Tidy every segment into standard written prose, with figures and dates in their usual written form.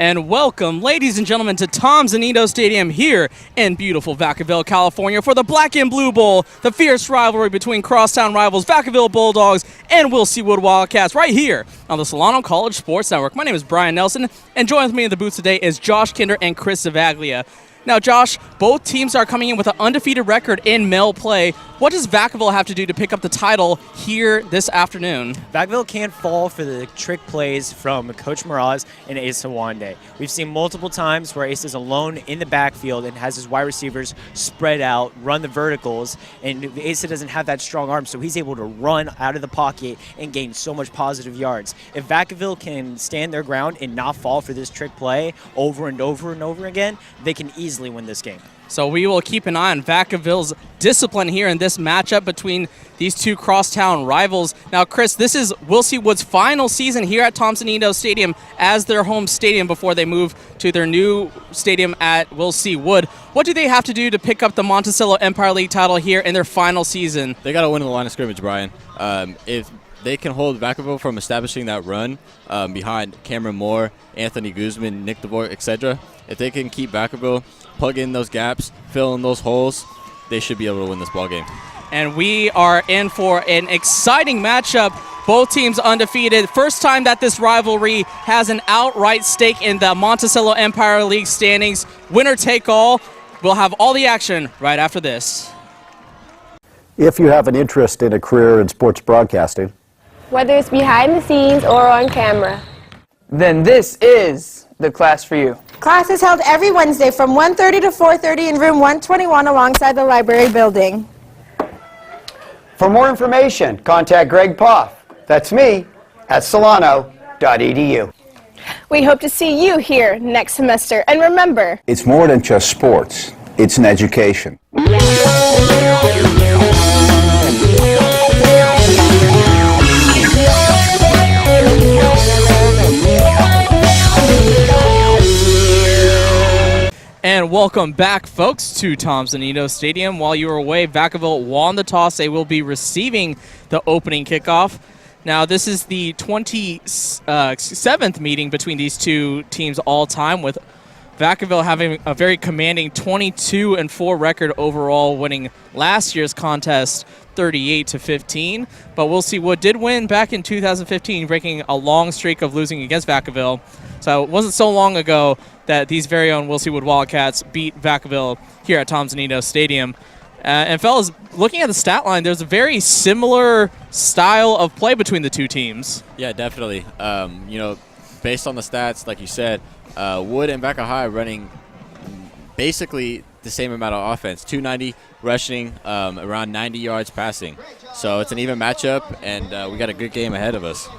And welcome, ladies and gentlemen, to Tom Zunino Stadium here in beautiful Vacaville, California for the Black and Blue Bowl, the fierce rivalry between crosstown rivals Vacaville Bulldogs and Wilsey Wood Wildcats right here on the Solano College Sports Network. My name is Brian Nelson, and joining with me in the booth today is Josh Kinder and Chris Zavaglia. Now, Josh, both teams are coming in with an undefeated record in MEL play. What does Vacaville have to do to pick up the title here this afternoon? Vacaville can't fall for the trick plays from Coach Miraz and Asa Wande. We've seen multiple times where Asa is alone in the backfield and has his wide receivers spread out, run the verticals, and Asa doesn't have that strong arm, so he's able to run out of the pocket and gain so much positive yards. If Vacaville can stand their ground and not fall for this trick play over and over and over again, they can easily win this game. So we will keep an eye on Vacaville's discipline here in this matchup between these two crosstown rivals. Now, Chris, this is Wilsey Wood's final season here at Tom Zunino Stadium as their home stadium before they move to their new stadium at Wilsey Wood. What do they have to do to pick up the Monticello Empire League title here in their final season? They got to win the line of scrimmage, Brian. If they can hold Vacaville from establishing that run behind Cameron Moore, Anthony Guzman, Nick DeVore, etc., if they can keep Vacaville, plug in those gaps, fill in those holes, they should be able to win this ball game. And we are in for an exciting matchup. Both teams undefeated. First time that this rivalry has an outright stake in the Monticello Empire League standings. Winner take all. We'll have all the action right after this. If you have an interest in a career in sports broadcasting, whether it's behind the scenes or on camera, then this is the class for you. Class is held every Wednesday from 1:30 to 4:30 in room 121 alongside the library building. For more information, contact Greg Poff. That's me at solano.edu. We hope to see you here next semester. And remember, it's more than just sports. It's an education. And welcome back, folks, to Tom Zunino Stadium. While you were away, Vacaville won the toss. They will be receiving the opening kickoff. Now, this is the 27th meeting between these two teams all time, with Vacaville having a very commanding 22-4 record overall, winning last year's contest 38-15. But Wilsey Wood did win back in 2015, breaking a long streak of losing against Vacaville. So it wasn't so long ago that these very own Wilsey Wood Wildcats beat Vacaville here at Tom Zunino Stadium. And fellas, looking at the stat line, there's a very similar style of play between the two teams. Yeah, definitely. Based on the stats, like you said, Wood and Vaca High running basically the same amount of offense, 290 rushing, around 90 yards passing. So it's an even matchup, and we got a good game ahead of us.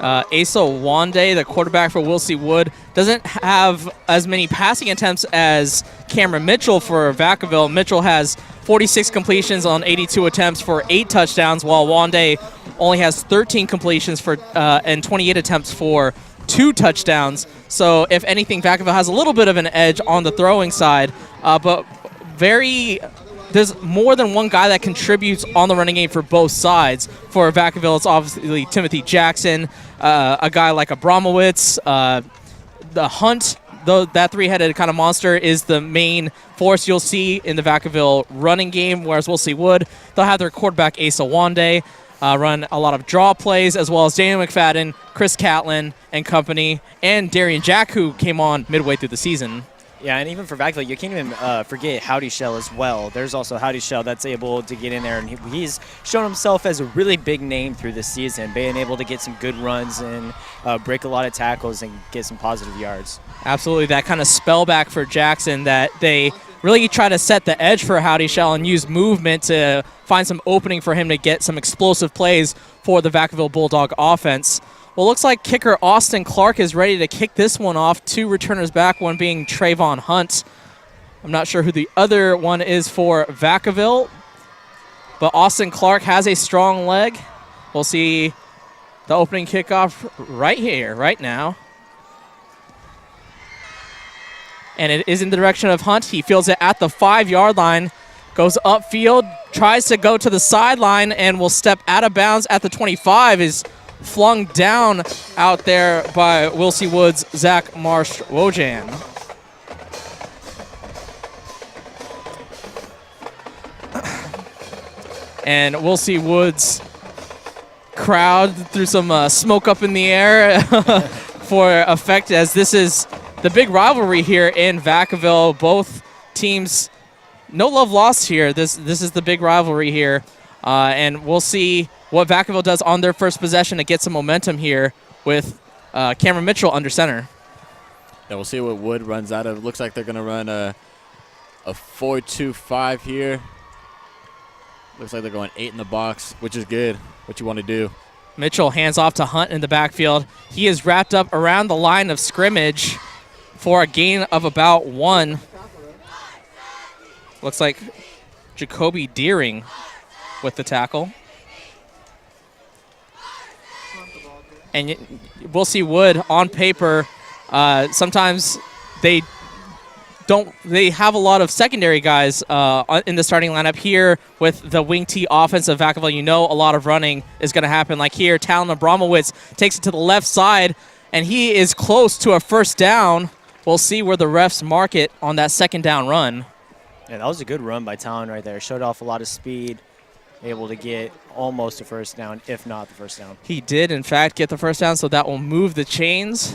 Asa Wande, the quarterback for Wilsey Wood, doesn't have as many passing attempts as Cameron Mitchell for Vacaville. Mitchell has 46 completions on 82 attempts for 8 touchdowns, while Wande only has 13 completions for and 28 attempts for 2 touchdowns. So if anything, Vacaville has a little bit of an edge on the throwing side, but there's more than one guy that contributes on the running game for both sides. For Vacaville, it's obviously Timothy Jackson, a guy like Abramowitz, the Hunt. Though that three-headed kind of monster is the main force you'll see in the Vacaville running game, whereas Wilsey Wood, they'll have their quarterback Asa Wande run a lot of draw plays, as well as Daniel McFadden, Chris Catlin and company, and Darian Jack, who came on midway through the season. Yeah, and even for Vacaville, you can't even forget Howdy Shell as well. There's also Howdy Shell that's able to get in there, and he's shown himself as a really big name through this season, being able to get some good runs and break a lot of tackles and get some positive yards. Absolutely, that kind of spell back for Jackson that they really try to set the edge for Howdy Shell and use movement to find some opening for him to get some explosive plays for the Vacaville Bulldog offense. Well, looks like kicker Austin Clark is ready to kick this one off. 2 returners back, one being Trayvon Hunt. I'm not sure who the other one is for Vacaville, but Austin Clark has a strong leg. We'll see the opening kickoff right here, right now. And it is in the direction of Hunt. He fields it at the 5-yard line, goes upfield, tries to go to the sideline, and will step out of bounds at the 25. Is flung down out there by Wilsey Woods' Zach Marsh-Wojan. And Wilsey Woods crowd threw some smoke up in the air for effect, as this is the big rivalry here in Vacaville. Both teams, no love lost here. This is the big rivalry here. And we'll see what Vacaville does on their first possession to get some momentum here with Cameron Mitchell under center. Yeah, we'll see what Wood runs out of. Looks like they're going to run a 4-2-5 here. Looks like they're going 8 in the box, which is good, what you want to do. Mitchell hands off to Hunt in the backfield. He is wrapped up around the line of scrimmage for a gain of about 1. Looks like Jacoby Deering with the tackle. And we'll see Wood on paper. Sometimes they have a lot of secondary guys in the starting lineup. Here with the wing T offense of Vacaville, you know a lot of running is going to happen. Like here, Talon Abramowitz takes it to the left side, and he is close to a first down. We'll see where the refs mark it on that second down run. Yeah, that was a good run by Talon right there. Showed off a lot of speed, able to get almost a first down, if not the first down. He did, in fact, get the first down, so that will move the chains.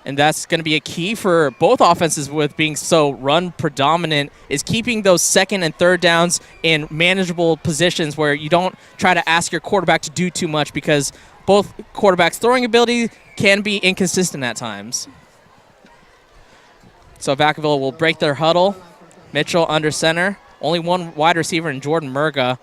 And that's going to be a key for both offenses with being so run predominant, is keeping those second and third downs in manageable positions where you don't try to ask your quarterback to do too much, because both quarterbacks' throwing ability can be inconsistent at times. So Vacaville will break their huddle. Mitchell under center. Only one wide receiver in Jordan Murga.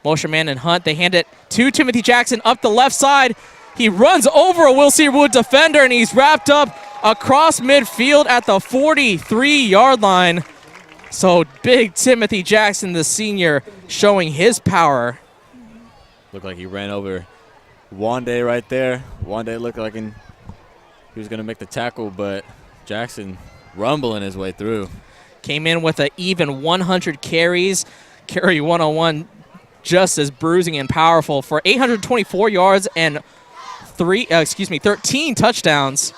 Motion man and Hunt. They hand it to Timothy Jackson up the left side. He runs over a Wilsey Wood defender, and he's wrapped up across midfield at the 43-yard line. So big Timothy Jackson, the senior, showing his power. Looked like he ran over Wande right there. Wande looked like he was going to make the tackle, but Jackson rumbling his way through. Came in with an even 100 carries. Carry 101 just as bruising and powerful for 824 yards and 13 touchdowns.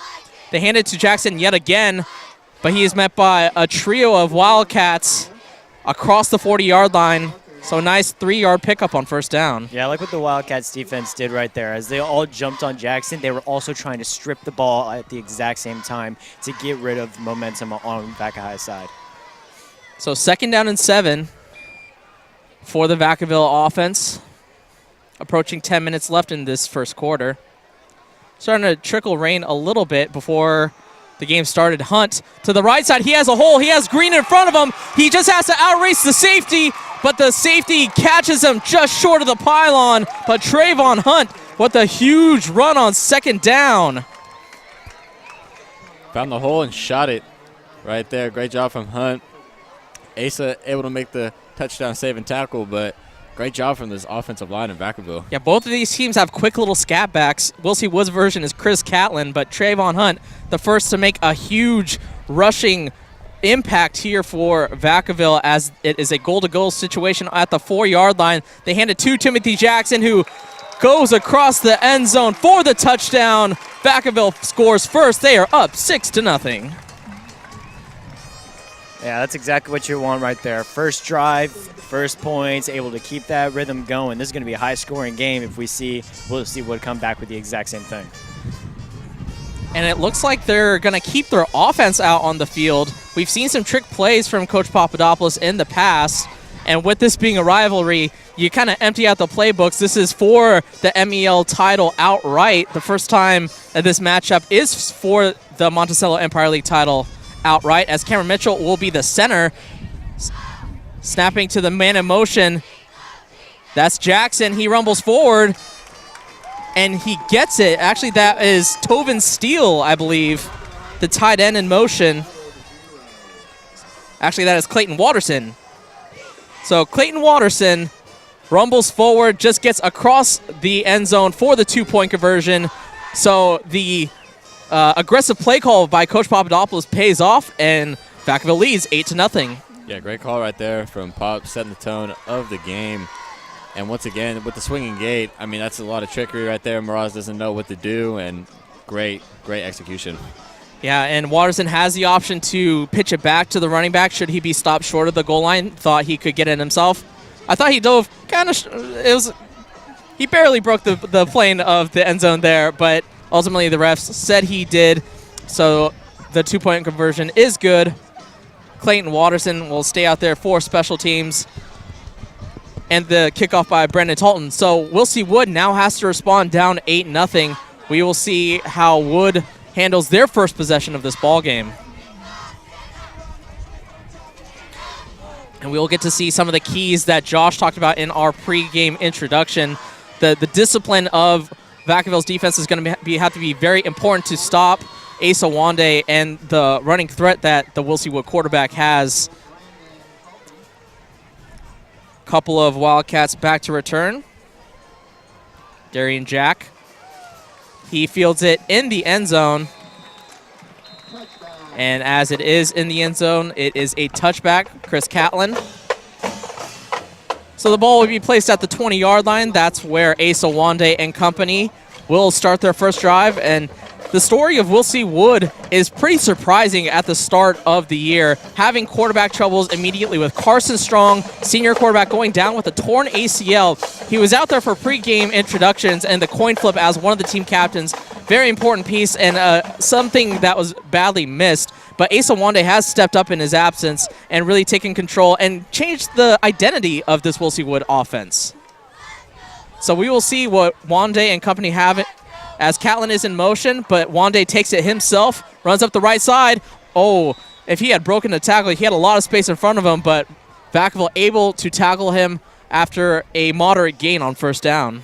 They hand it to Jackson yet again, but he is met by a trio of Wildcats across the 40-yard line. So nice 3-yard pickup on first down. Yeah, I like what the Wildcats defense did right there. As they all jumped on Jackson, they were also trying to strip the ball at the exact same time to get rid of momentum on Vacaville's side. So 2nd down and 7 for the Vacaville offense. Approaching 10 minutes left in this first quarter. Starting to trickle rain a little bit before the game started. Hunt to the right side. He has a hole. He has Green in front of him. He just has to outrace the safety, but the safety catches him just short of the pylon. But Trayvon Hunt with a huge run on 2nd down. Found the hole and shot it right there. Great job from Hunt. Asa able to make the touchdown saving tackle, but great job from this offensive line in Vacaville. Yeah, both of these teams have quick little scat backs. Wilsey Woods' version is Chris Catlin, but Trayvon Hunt, the first to make a huge rushing impact here for Vacaville, as it is a goal-to-goal situation at the 4-yard line. They hand it to Timothy Jackson, who goes across the end zone for the touchdown. Vacaville scores first. They are up 6-0. Yeah, that's exactly what you want right there. First drive, first points, able to keep that rhythm going. This is going to be a high-scoring game if we'll see Wood come back with the exact same thing. And it looks like they're going to keep their offense out on the field. We've seen some trick plays from Coach Papadopoulos in the past, and with this being a rivalry, you kind of empty out the playbooks. This is for the MEL title outright. The first time that this matchup is for the Monticello Empire League title outright, as Cameron Mitchell will be the center. Snapping to the man in motion. That's Jackson. He rumbles forward, and he gets it. Actually, that is Tovin Steele, I believe, the tight end in motion. Actually, that is Clayton Watterson. So Clayton Watterson rumbles forward, just gets across the end zone for the 2-point conversion. So the aggressive play call by Coach Papadopoulos pays off, and Vacaville leads 8-0. Yeah, great call right there from Pop, setting the tone of the game. And once again, with the swinging gate, I mean, that's a lot of trickery right there. Mraz doesn't know what to do, and great execution. Yeah, and Watterson has the option to pitch it back to the running back should he be stopped short of the goal line. Thought he could get it himself. I thought he dove kind of he barely broke the plane of the end zone there, but ultimately the refs said he did. So the 2-point conversion is good. Clayton Watterson will stay out there for special teams. And the kickoff by Brendan Talton. So we'll see Wood now has to respond down 8-0. We will see how Wood handles their first possession of this ball game. And we will get to see some of the keys that Josh talked about in our pregame introduction. The discipline of Vacaville's defense is going to have to be very important to stop Asa Wande and the running threat that the Wilsey Wood quarterback has. Couple of Wildcats back to return. Darian Jack. He fields it in the end zone. And as it is in the end zone, it is a touchback, Chris Catlin. So the ball will be placed at the 20-yard line. That's where Asa Wande and company will start their first drive. And the story of Wilsey Wood is pretty surprising at the start of the year, having quarterback troubles immediately with Carson Strong, senior quarterback, going down with a torn ACL. He was out there for pregame introductions and the coin flip as one of the team captains. Very important piece and something that was badly missed. But Asa Wande has stepped up in his absence and really taken control and changed the identity of this Wilsey Wood offense. So we will see what Wande and company have as Catlin is in motion, but Wande takes it himself, runs up the right side. Oh, if he had broken the tackle, he had a lot of space in front of him, but Vacaville able to tackle him after a moderate gain on first down.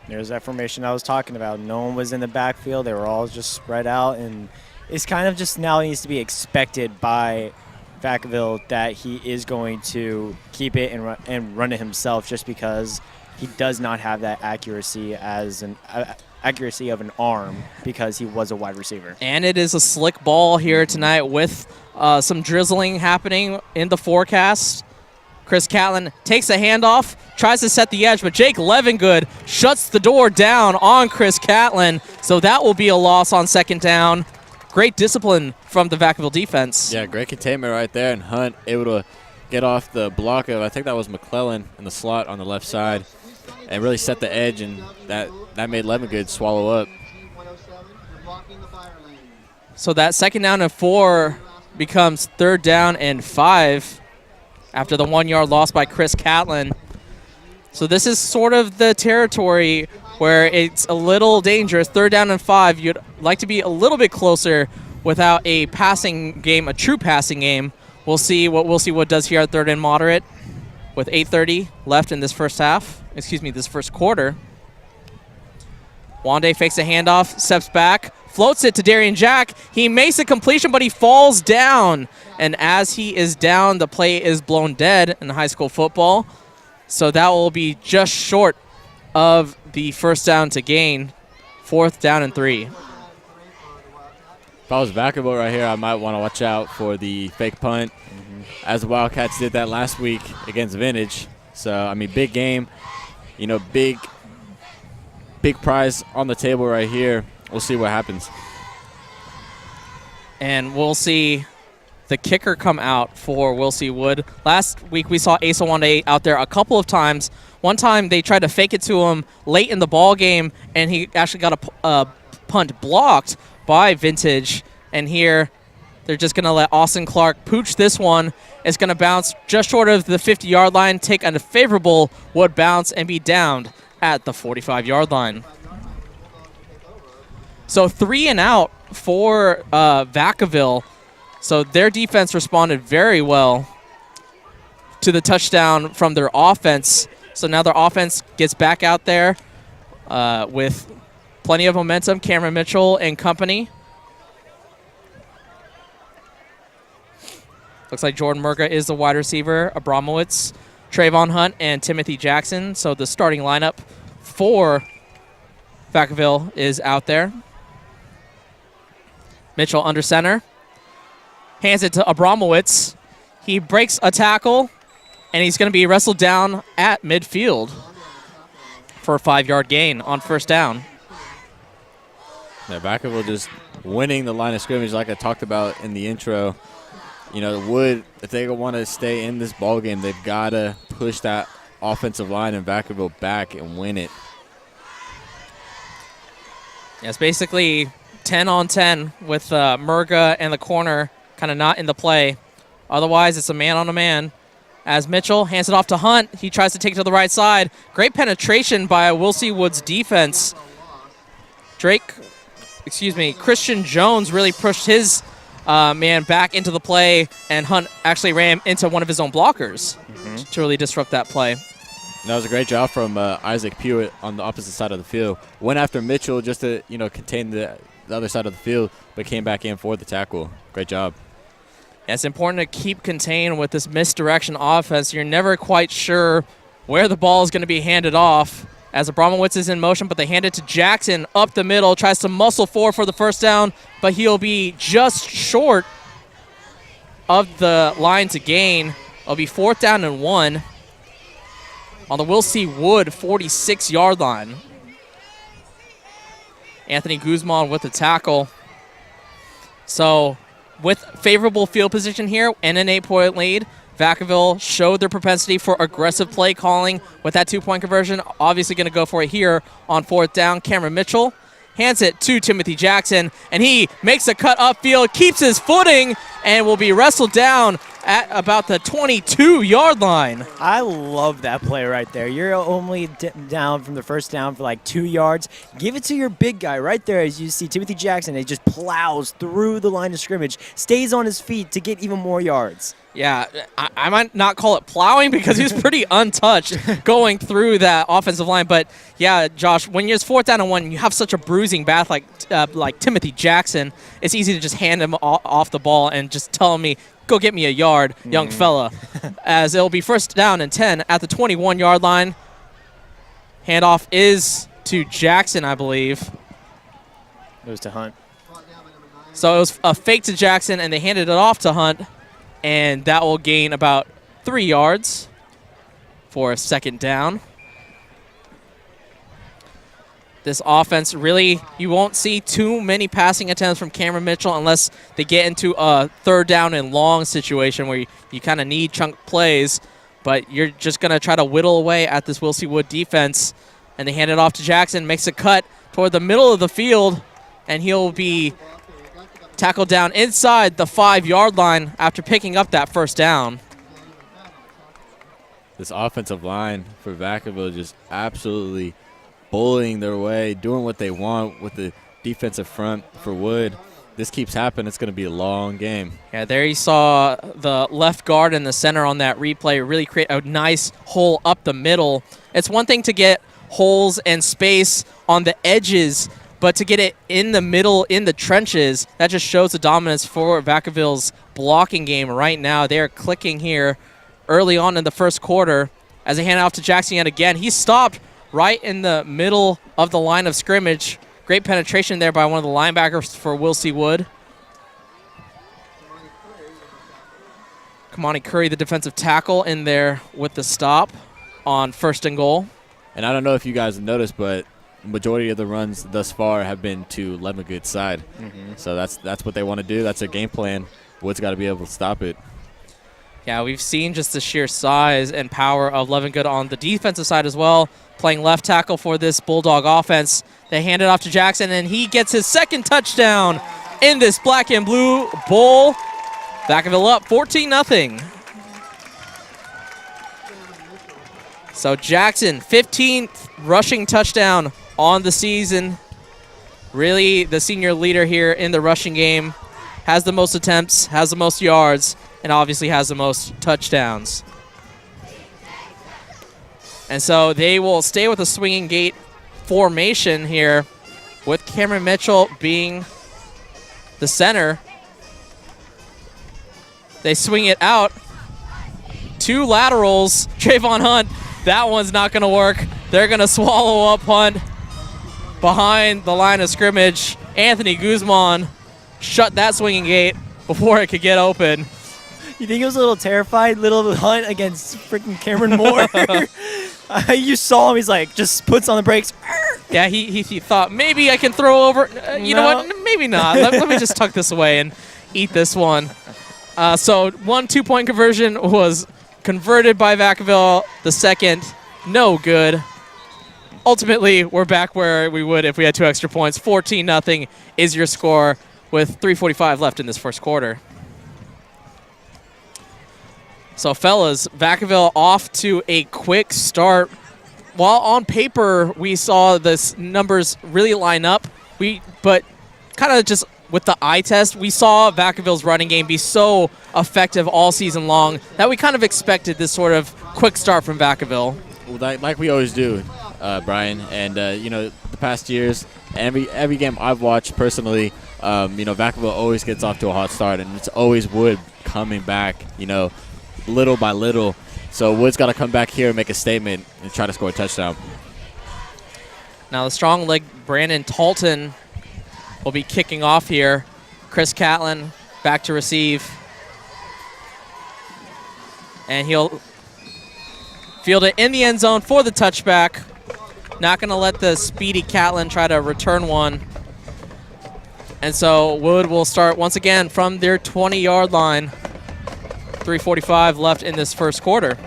There's that formation I was talking about. No one was in the backfield. They were all just spread out, and it's kind of just now needs to be expected by Vacaville that he is going to keep it and run it himself just because he does not have that accuracy as an accuracy of an arm because he was a wide receiver. And it is a slick ball here tonight with some drizzling happening in the forecast. Chris Catlin takes a handoff, tries to set the edge, but Jake Levengood shuts the door down on Chris Catlin, so that will be a loss on second down. Great discipline from the Vacaville defense. Yeah, great containment right there, and Hunt able to get off the block of, I think that was McClellan in the slot on the left side, and really set the edge, and that made Levengood swallow up. So that second down and 4 becomes third down and 5 after the 1-yard loss by Chris Catlin. So this is sort of the territory where it's a little dangerous. Third down and 5, you'd like to be a little bit closer without a passing game, a true passing game. We'll see what does here at third and moderate with 8:30 left in this first quarter. Wande fakes a handoff, steps back, floats it to Darian Jack. He makes a completion, but he falls down. And as he is down, the play is blown dead in high school football. So that will be just short of the first down to gain. 4th down and 3. If I was Vacaville right here, I might want to watch out for the fake punt, as the Wildcats did that last week against Vintage. So, I mean, big game, big prize on the table right here. We'll see what happens. And we'll see the kicker come out for Wilsey Wood. Last week we saw Asa Wande out there a couple of times. One time they tried to fake it to him late in the ball game, and he actually got a punt blocked by Vintage. And here they're just going to let Austin Clark pooch this one. It's going to bounce just short of the 50-yard line, take a favorable Wood bounce, and be downed at the 45-yard line. So 3 and out for Vacaville. So their defense responded very well to the touchdown from their offense. So now their offense gets back out there with plenty of momentum. Cameron Mitchell and company. Looks like Jordan Murga is the wide receiver. Abramowitz, Trayvon Hunt, and Timothy Jackson. So the starting lineup for Vacaville is out there. Mitchell under center. Hands it to Abramowitz. He breaks a tackle and he's going to be wrestled down at midfield for a 5-yard gain on first down. Yeah, Vacaville just winning the line of scrimmage like I talked about in the intro. You know, Wood, if they want to stay in this ball game, they've got to push that offensive line in Vacaville back and win it. Yeah, it's basically 10 on 10 with Murga and the corner kind of not in the play. Otherwise, it's a man on a man. As Mitchell hands it off to Hunt, he tries to take it to the right side. Great penetration by Wilsey Wood's defense. Christian Jones really pushed his man back into the play, and Hunt actually ran into one of his own blockers to really disrupt that play. That was a great job from Isaac Pewitt on the opposite side of the field. Went after Mitchell just to, contain the other side of the field, but came back in for the tackle. Great job. Yeah, it's important to keep contained with this misdirection offense. You're never quite sure where the ball is going to be handed off as Abramowitz is in motion, but they hand it to Jackson up the middle, tries to muscle forward for the first down, but he'll be just short of the line to gain. It'll be 4th down and 1 on the Wilsey Wood 46-yard line. Anthony Guzman with the tackle. So with favorable field position here and an 8-point lead, Vacaville showed their propensity for aggressive play calling with that 2-point conversion. Obviously going to go for it here on 4th down. Cameron Mitchell hands it to Timothy Jackson, and he makes a cut upfield, keeps his footing, and will be wrestled down at about the 22-yard line. I love that play right there. You're only down from the first down for like 2 yards. Give it to your big guy right there as you see Timothy Jackson. He just plows through the line of scrimmage, stays on his feet to get even more yards. Yeah, I might not call it plowing because he was pretty untouched going through that offensive line. But, yeah, Josh, when you're 4th down and 1, you have such a bruising back like Timothy Jackson, it's easy to just hand him off the ball and just tell me, go get me a yard, young fella. As it'll be 1st down and 10 at the 21-yard line. Handoff is to Jackson, I believe. It was to Hunt. So it was a fake to Jackson, and they handed it off to Hunt. And that will gain about 3 yards for a 2nd down. This offense really, you won't see too many passing attempts from Cameron Mitchell unless they get into a 3rd down and long situation where you kind of need chunk plays. But you're just going to try to whittle away at this Wilsey Wood defense. And they hand it off to Jackson, makes a cut toward the middle of the field, and he'll be tackled down inside the 5-yard line after picking up that 1st down. This offensive line for Vacaville just absolutely bullying their way, doing what they want with the defensive front for Wood. This keeps happening, it's going to be a long game. Yeah, there you saw the left guard and the center on that replay really create a nice hole up the middle. It's one thing to get holes and space on the edges, but to get it in the middle, in the trenches, that just shows the dominance for Vacaville's blocking game right now. They are clicking here early on in the 1st quarter as they hand it off to Jackson yet again. He stopped right in the middle of the line of scrimmage. Great penetration there by one of the linebackers for Wilsey Wood. Kamani Curry, the defensive tackle, in there with the stop on 1st and goal. And I don't know if you guys have noticed, but majority of the runs thus far have been to Levengood's side. So that's what they want to do. That's their game plan. Wood's got to be able to stop it. Yeah, we've seen just the sheer size and power of Levengood on the defensive side as well, playing left tackle for this Bulldog offense. They hand it off to Jackson, and he gets his 2nd touchdown in this black and blue bowl. Vacaville up 14-0. So Jackson, 15th rushing touchdown on the season. Really the senior leader here in the rushing game. Has the most attempts, has the most yards, and obviously has the most touchdowns. And so they will stay with a swinging gate formation here with Cameron Mitchell being the center. They swing it out. 2 laterals. Trayvon Hunt, that one's not going to work. They're going to swallow up Hunt behind the line of scrimmage. Anthony Guzman shut that swinging gate before it could get open. You think he was a little terrified, little hunt against freaking Cameron Moore? You saw him, he's like, just puts on the brakes. Yeah, he thought, maybe I can throw over. You know what? Maybe not. Let me just tuck this away and eat this one. So 1 2-point conversion was converted by Vacaville. The second, no good. Ultimately, we're back where we would if we had 2 extra points. 14-0 is your score with 3:45 left in this first quarter. So, fellas, Vacaville off to a quick start. While on paper we saw this numbers really line up, but kind of just with the eye test, we saw Vacaville's running game be so effective all season long that we kind of expected this sort of quick start from Vacaville. Well, like we always do, Brian, and the past years, every game I've watched personally, Vacaville always gets off to a hot start, and it's always Wood coming back, little by little. So Wood's got to come back here and make a statement and try to score a touchdown. Now the strong leg Brandon Talton will be kicking off here. Chris Catlin back to receive. And he'll field it in the end zone for the touchback. Not going to let the speedy Catlin try to return one. And so Wood will start once again from their 20-yard line. 3:45 left in this first quarter.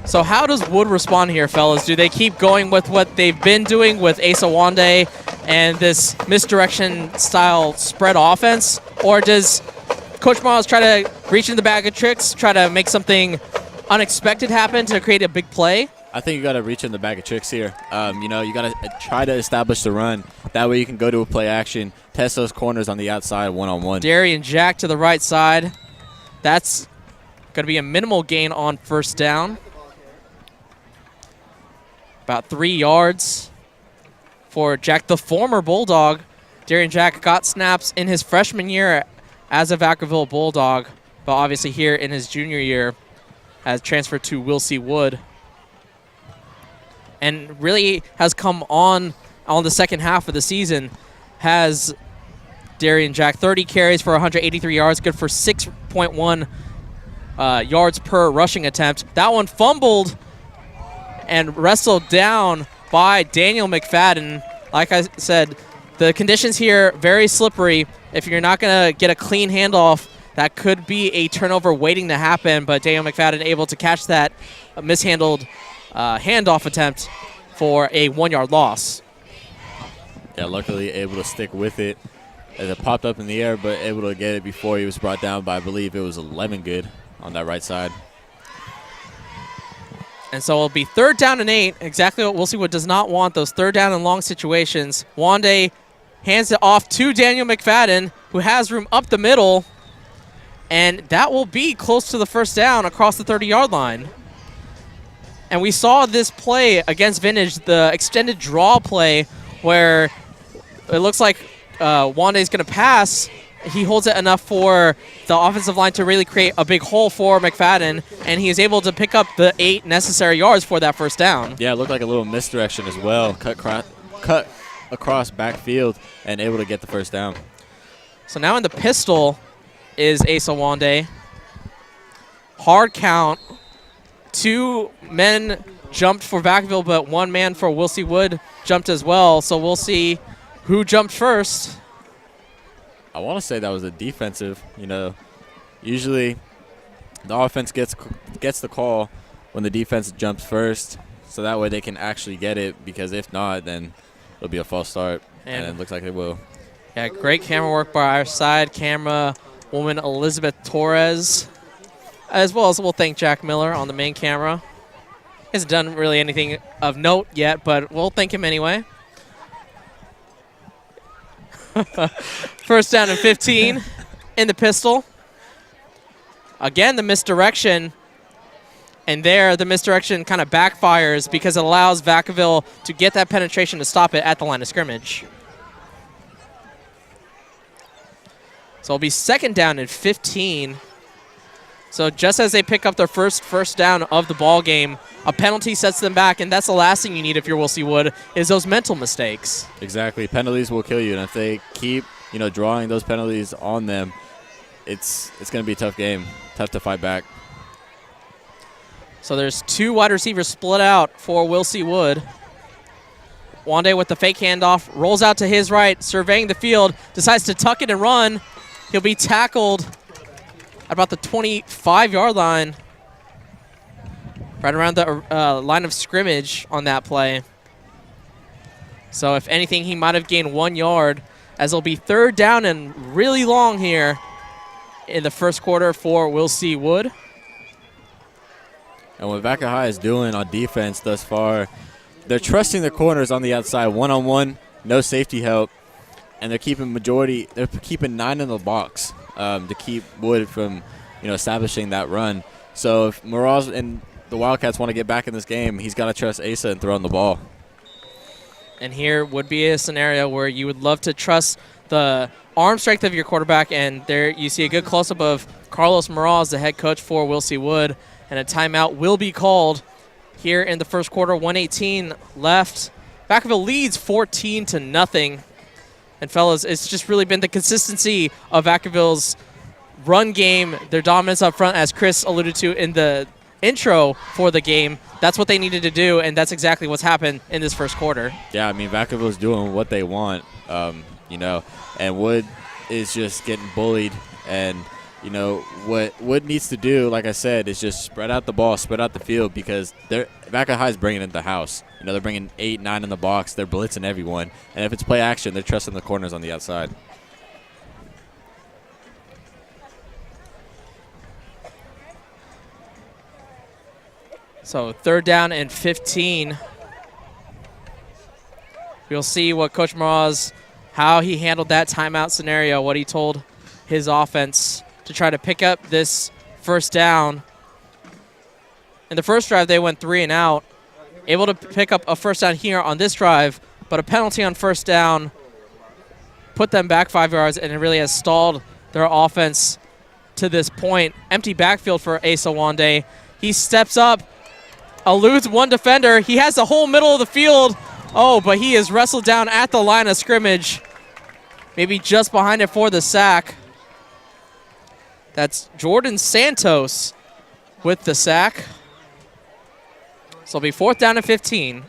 So how does Wood respond here, fellas? Do they keep going with what they've been doing with Asa Wande and this misdirection style spread offense? Or does Coach Miles try to reach in the bag of tricks, try to make something unexpected happen to create a big play? I think you got to reach in the bag of tricks here. You got to try to establish the run. That way you can go to a play action, test those corners on the outside one-on-one. Darian Jack to the right side. That's going to be a minimal gain on first down. About 3 yards for Jack, the former Bulldog. Darian Jack got snaps in his freshman year as a Vacaville Bulldog, but obviously here in his junior year has transferred to Will C. Wood. And really has come on the second half of the season, has Darian Jack 30 carries for 183 yards, good for 6.1 yards per rushing attempt. That one fumbled and wrestled down by Daniel McFadden. Like I said, the conditions here very slippery. If you're not going to get a clean handoff, that could be a turnover waiting to happen, but Daniel McFadden able to catch that mishandled handoff attempt for a 1-yard loss. Yeah, luckily able to stick with it as it popped up in the air, but able to get it before he was brought down by, I believe it was 11 good on that right side. And so it'll be 3rd down and 8, exactly what Will C. Wood does not want, those 3rd down and long situations. Wande hands it off to Daniel McFadden, who has room up the middle, and that will be close to the first down across the 30-yard line. And we saw this play against Vintage, the extended draw play, where it looks like Wande's going to pass. He holds it enough for the offensive line to really create a big hole for McFadden, and he is able to pick up the 8 necessary yards for that first down. Yeah, it looked like a little misdirection as well. Cut across backfield and able to get the first down. So now in the pistol is Asa Wande. Hard count. 2 men jumped for Vacaville, but 1 man for Will C. Wood jumped as well. So we'll see who jumped first. I want to say that was a defensive. Usually the offense gets the call when the defense jumps first, so that way they can actually get it, because if not, then it'll be a false start, and it looks like it will. Yeah, great camera work by our side camera woman Elizabeth Torres, as well as we'll thank Jack Miller on the main camera. He hasn't done really anything of note yet, but we'll thank him anyway. First down and 15 in the pistol. Again, the misdirection. And there, the misdirection kind of backfires because it allows Vacaville to get that penetration to stop it at the line of scrimmage. So it'll be 2nd down and 15. So just as they pick up their first down of the ball game, a penalty sets them back, and that's the last thing you need if you're Will C. Wood, is those mental mistakes. Exactly. Penalties will kill you, and if they keep drawing those penalties on them, it's going to be a tough game, tough to fight back. So there's 2 wide receivers split out for Will C. Wood. Wande with the fake handoff, rolls out to his right, surveying the field, decides to tuck it and run. He'll be tackled at about the 25-yard line, right around the line of scrimmage on that play. So if anything, he might have gained 1 yard, as it'll be 3rd down and really long here in the first quarter for Will C. Wood. And what Vaca High is doing on defense thus far, they're trusting their corners on the outside, one-on-one, no safety help, and they're keeping 9 in the box to keep Wood from, establishing that run. So if Morales and the Wildcats want to get back in this game, he's got to trust Asa and throwing the ball. And here would be a scenario where you would love to trust the arm strength of your quarterback, and there you see a good close-up of Carlos Morales, the head coach for Will C. Wood, and a timeout will be called here in the first quarter. 1:18 left. Vacaville leads 14-0. And fellas, it's just really been the consistency of Vacaville's run game, their dominance up front, as Chris alluded to in the intro for the game. That's what they needed to do, and that's exactly what's happened in this first quarter. Yeah, I mean, Vacaville's doing what they want, and Wood is just getting bullied. And, what Wood needs to do, like I said, is just spread out the ball, spread out the field, because Vaca High is bringing it in the house. They're bringing 8, 9 in the box. They're blitzing everyone. And if it's play action, they're trusting the corners on the outside. So 3rd down and 15. We'll see what Coach Morales, how he handled that timeout scenario, what he told his offense to try to pick up this first down. In the first drive, they went 3 and out, able to pick up a first down here on this drive, but a penalty on first down put them back 5 yards, and it really has stalled their offense to this point. Empty backfield for Asa Wande. He steps up, eludes 1 defender. He has the whole middle of the field. Oh, but he is wrestled down at the line of scrimmage, maybe just behind it for the sack. That's Jordan Santos with the sack. So it'll be 4th down and 15.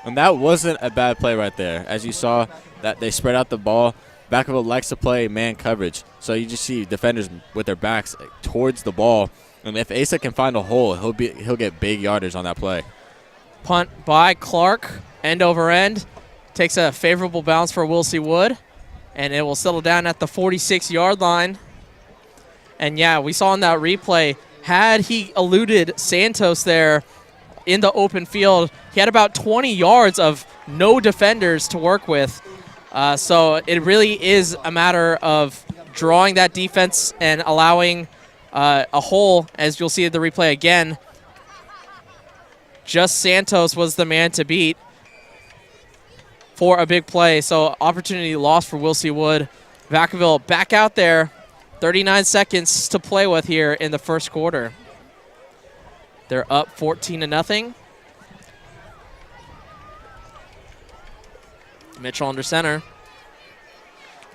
And that wasn't a bad play right there. As you saw, that they spread out the ball. Vacaville likes to play man coverage. So you just see defenders with their backs towards the ball. And if Asa can find a hole, he'll get big yardage on that play. Punt by Clark, end over end. Takes a favorable bounce for Will C. Wood. And it will settle down at the 46-yard line. And, yeah, we saw in that replay, had he eluded Santos there in the open field, he had about 20 yards of no defenders to work with. So it really is a matter of drawing that defense and allowing a hole, as you'll see in the replay again. Just Santos was the man to beat for a big play. So opportunity lost for Will C. Wood. Vacaville back out there. 39 seconds to play with here in the first quarter. They're up 14-0. Mitchell under center.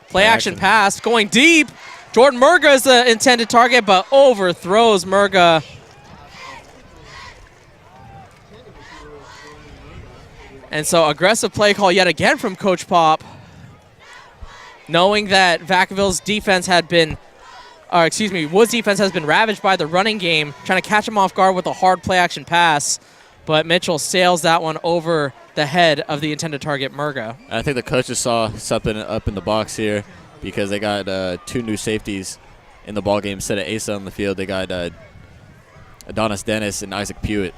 Play action pass going deep. Jordan Murga is the intended target, but overthrows Murga. And so aggressive play call yet again from Coach Pop, knowing that Vacaville's defense had been, Wood's defense has been ravaged by the running game, trying to catch him off guard with a hard play action pass. But Mitchell sails that one over the head of the intended target, Murga. I think the coaches saw something up in the box here, because they got 2 new safeties in the ball game instead of Asa on the field. They got Adonis Dennis and Isaac Pewitt.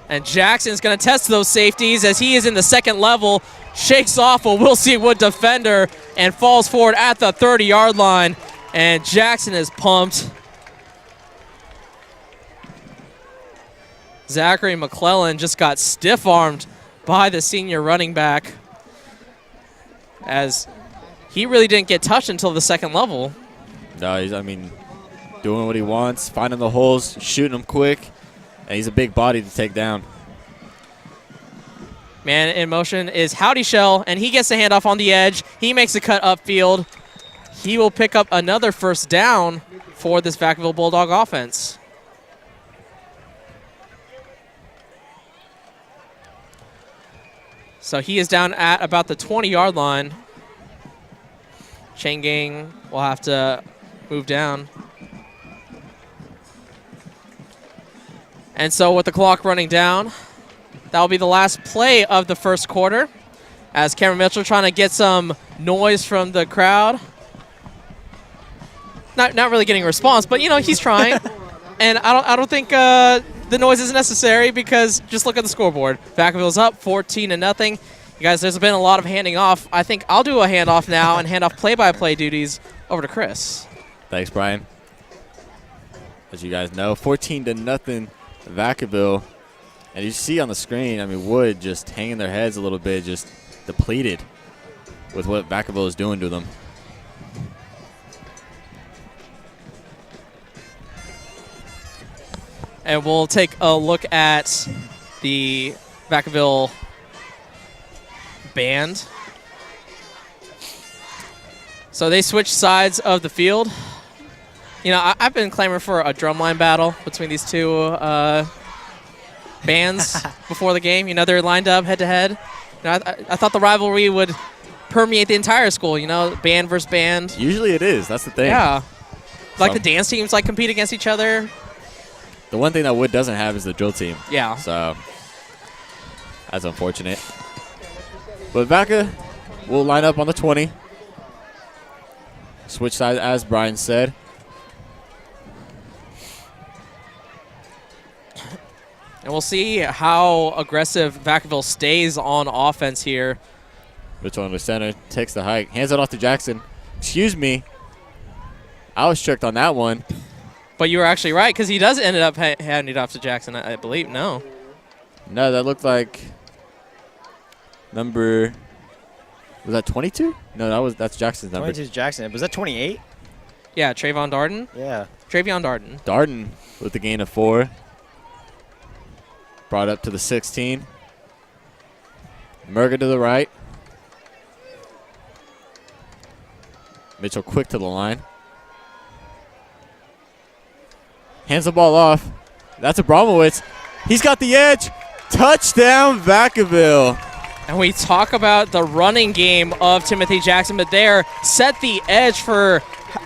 And Jackson's going to test those safeties as he is in the second level, shakes off a Will C. Wood defender, and falls forward at the 30-yard line. And Jackson is pumped. Zachary McClellan just got stiff-armed by the senior running back, as he really didn't get touched until the second level. No, he's, doing what he wants, finding the holes, shooting them quick, and he's a big body to take down. Man in motion is Howdy Shell, and he gets the handoff on the edge. He makes a cut upfield. he will pick up another first down for this Vacaville Bulldog offense. So he is down at about the 20-yard line. Chain gang will have to move down. And so with the clock running down, that will be the last play of the first quarter, as Cameron Mitchell trying to get some noise from the crowd. Not really getting a response, but he's trying. And I don't think the noise is necessary, because just look at the scoreboard. Vacaville's up 14-0. You guys, there's been a lot of handing off. I think I'll do a handoff now and hand off play-by-play duties over to Chris. Thanks, Brian. As you guys know, 14-0 Vacaville. And you see on the screen, I mean, Wood just hanging their heads a little bit, just depleted with what Vacaville is doing to them. And we'll take a look at the Vacaville band. So they switched sides of the field. I've been clamoring for a drumline battle between these two bands before the game. They're lined up head-to-head. I thought the rivalry would permeate the entire school, band versus band. Usually it is. That's the thing. Yeah. Like the dance teams compete against each other. The one thing that Wood doesn't have is the drill team. Yeah. So that's unfortunate. But Vaca will line up on the 20. Switch sides, as Brian said. And we'll see how aggressive Vacaville stays on offense here. Mitchell under center, takes the hike, hands it off to Jackson. Excuse me. I was tricked on that one. But you were actually right, because he does end up handing it off to Jackson, I believe. No, that looked like number, was that 22? No, that's Jackson's number. 22 is Jackson. Was that 28? Yeah, Trayvon Darden. Yeah. Travion Darden. Darden with the gain of 4. Brought up to the 16. Murga to the right. Mitchell quick to the line. Hands the ball off. That's Abramowitz. He's got the edge. Touchdown, Vacaville. And we talk about the running game of Timothy Jackson, but there set the edge for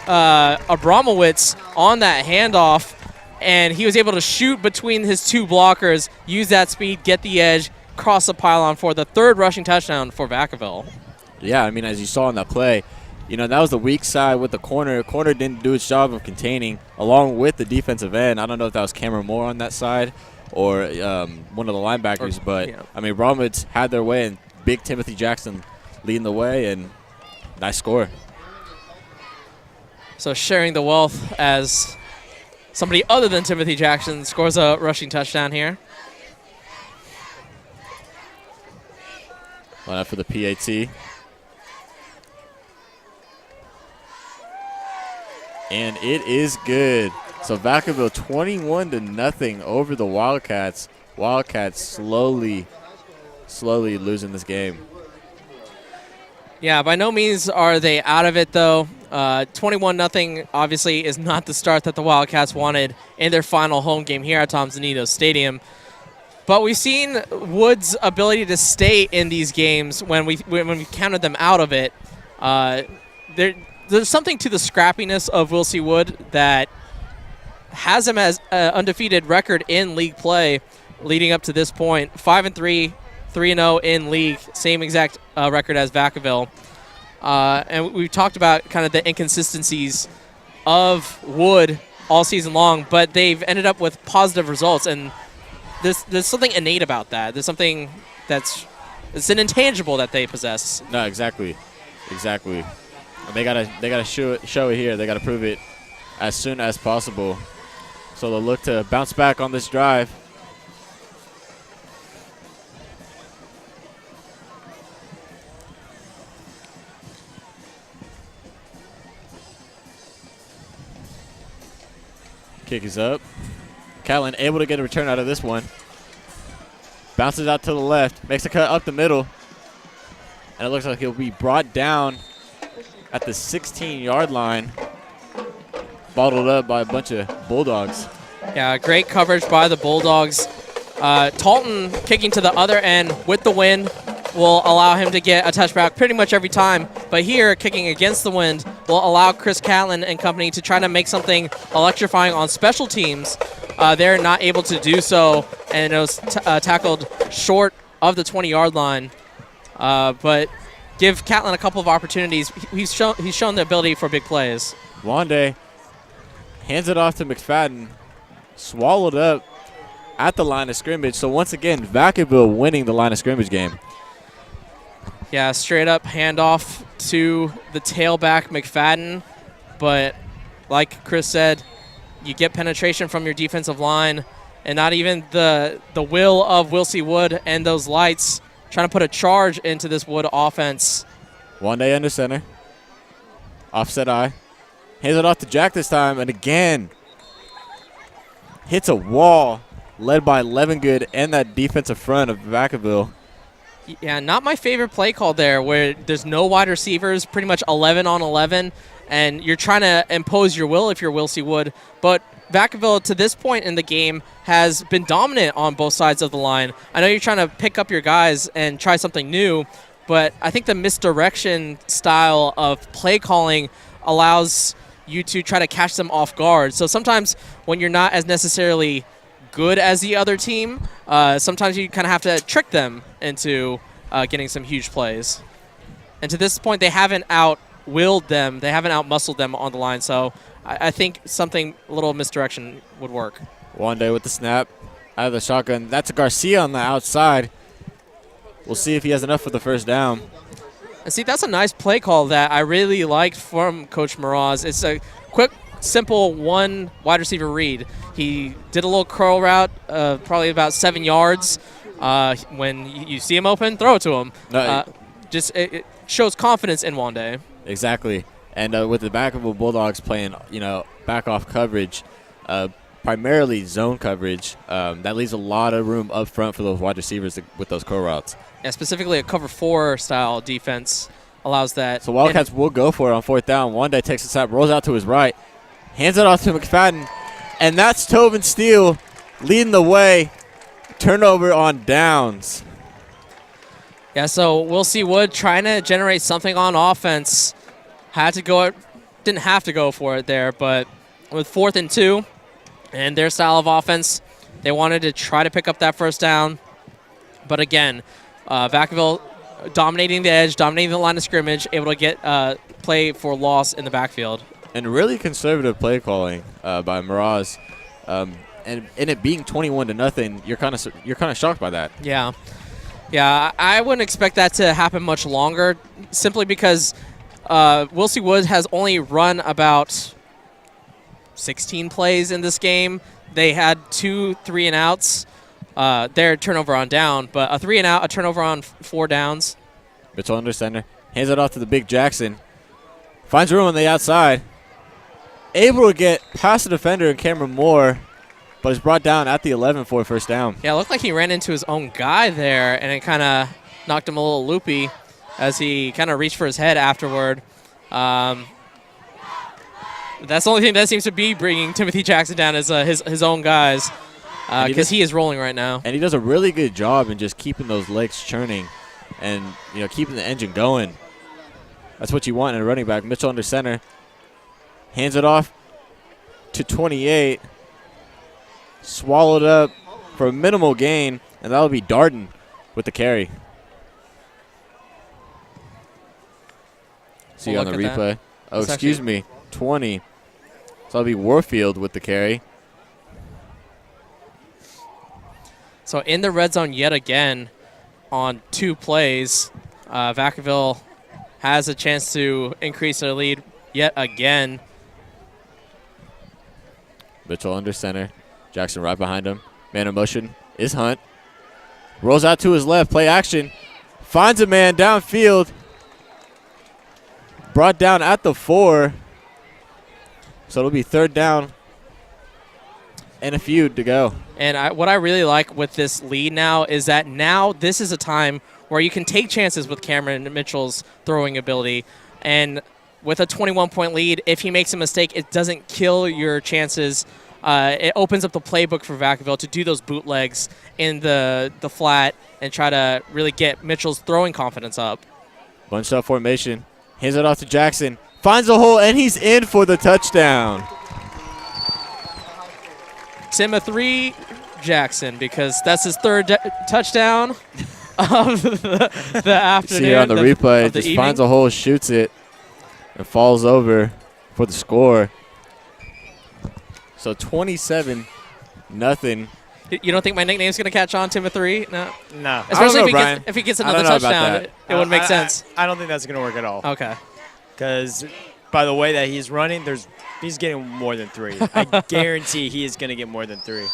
Abramowitz on that handoff. And he was able to shoot between his two blockers, use that speed, get the edge, cross the pylon for the third rushing touchdown for Vacaville. Yeah, I mean, as you saw in that play, that was the weak side with the corner. The corner didn't do its job of containing, along with the defensive end. I don't know if that was Cameron Moore on that side or one of the linebackers, but, yeah. I mean, Bromwich had their way, and big Timothy Jackson leading the way, and nice score. So sharing the wealth as somebody other than Timothy Jackson scores a rushing touchdown here. Line up for the PAT. And it is good. So Vacaville 21-0 over the Wildcats. Wildcats slowly losing this game. Yeah, by no means are they out of it, though. 21-0 obviously is not the start that the Wildcats wanted in their final home game here at Tom Zunino Stadium. But we've seen Wood's ability to stay in these games when we counted them out of it. There's something to the scrappiness of Will C. Wood that has him as an undefeated record in league play leading up to this point. 5-3, 3-0 in league, same exact record as Vacaville. And we've talked about kind of the inconsistencies of Wood all season long, but they've ended up with positive results. And there's something innate about that. There's something it's an intangible that they possess. No, exactly. They gotta show it here. They gotta prove it as soon as possible. So they'll look to bounce back on this drive. Kick is up. Catlin able to get a return out of this one. Bounces out to the left. Makes a cut up the middle. And it looks like he'll be brought down at the 16-yard line, bottled up by a bunch of Bulldogs. Yeah, great coverage by the Bulldogs. Talton kicking to the other end with the wind will allow him to get a touchback pretty much every time. But here, kicking against the wind will allow Chris Catlin and company to try to make something electrifying on special teams. They're not able to do so, and it was tackled short of the 20-yard line. But give Catlin a couple of opportunities. He's shown the ability for big plays. Wande hands it off to McFadden, swallowed up at the line of scrimmage. So once again, Vacaville winning the line of scrimmage game. Yeah, straight up handoff to the tailback McFadden. But like Chris said, you get penetration from your defensive line, and not even the will of Wilsey Wood and those lights trying to put a charge into this Wood offense. Wande under center. Offset eye. Hands it off to Jack this time, and again hits a wall led by Levengood and that defensive front of Vacaville. Yeah, not my favorite play call there, where there's no wide receivers, pretty much 11 on 11, and you're trying to impose your will if you're Wilsey Wood. But Vacaville, to this point in the game, has been dominant on both sides of the line. I know you're trying to pick up your guys and try something new, but I think the misdirection style of play calling allows you to try to catch them off guard. So sometimes when you're not as necessarily good as the other team, sometimes you kind of have to trick them into getting some huge plays. And to this point, they haven't out-willed them. They haven't out-muscled them on the line. So I think something, a little misdirection would work. Wande with the snap out of the shotgun. That's a Garcia on the outside. We'll see if he has enough for the first down. And see, that's a nice play call that I really liked from Coach Mraz. It's a quick, simple one wide receiver read. He did a little curl route, probably about 7 yards. When you see him open, throw it to him. It shows confidence in Wande. Exactly. And with the Vacaville Bulldogs playing, back off coverage, primarily zone coverage, that leaves a lot of room up front for those wide receivers with those curl routes. Yeah, specifically a cover 4 style defense allows that. So Wildcats will go for it on fourth down. Wande takes a snap, rolls out to his right, hands it off to McFadden, and that's Tobin Steele leading the way. Turnover on downs. Yeah, so we'll see Wood trying to generate something on offense. Didn't have to go for it there, but with 4th and 2 and their style of offense, they wanted to try to pick up that first down. But again, Vacaville dominating the edge, dominating the line of scrimmage, able to get play for loss in the backfield. And really conservative play calling by Mraz. And it being 21-0, you're kind of shocked by that. Yeah, I wouldn't expect that to happen much longer, simply because Wilsey Wood has only run about 16 plays in this game. They had 2 3-and-outs. Their turnover on down, but a 3-and-out, a turnover on 4 downs. Mitchell under center, hands it off to the big Jackson. Finds room on the outside. Able to get past the defender and Cameron Moore, but is brought down at the 11 for a first down. Yeah, it looked like he ran into his own guy there, and it kind of knocked him a little loopy as he kind of reached for his head afterward. That's the only thing that seems to be bringing Timothy Jackson down is his own guys, because he is rolling right now. And he does a really good job in just keeping those legs churning and keeping the engine going. That's what you want in a running back. Mitchell under center. Hands it off to 28. Swallowed up for a minimal gain, and that'll be Darden with the carry. See on the replay. Oh, excuse me, 20. So that'll be Warfield with the carry. So in the red zone yet again on 2 plays, Vacaville has a chance to increase their lead yet again. Mitchell under center. Jackson right behind him. Man in motion is Hunt. Rolls out to his left. Play action. Finds a man downfield. Brought down at the 4. So it'll be 3rd down and a few to go. And what I really like with this lead now is that now this is a time where you can take chances with Cameron Mitchell's throwing ability. And with a 21-point lead, if he makes a mistake, it doesn't kill your chances. It opens up the playbook for Vacaville to do those bootlegs in the flat and try to really get Mitchell's throwing confidence up. Bunched up formation. Hands it off to Jackson. Finds a hole, and he's in for the touchdown. Timothy Jackson, because that's his third touchdown of the afternoon. See here on the replay, just evening. finds a hole, shoots it, and falls over for the score. So 27-0. You don't think my nickname's going to catch on, Timothy? No. No. Especially know, if he gets I don't another know about touchdown, that. it would make sense. I don't think that's going to work at all. Okay. Because by the way that he's running, he's getting more than 3. I guarantee he is going to get more than 3.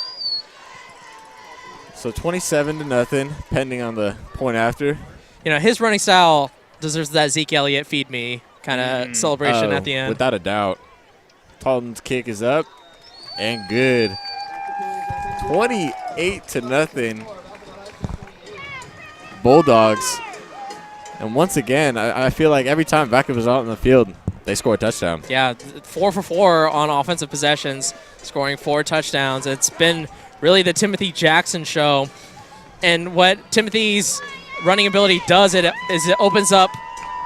So 27-0, pending on the point after. You know, his running style deserves that Zeke Elliott feed me kind of celebration at the end. Without a doubt. Talton's kick is up and good. 28-0. Bulldogs. And once again, I feel like every time Vacaville's out in the field, they score a touchdown. Yeah, 4 for 4 on offensive possessions, scoring 4 touchdowns. It's been really the Timothy Jackson show. And what Timothy's running ability does is it opens up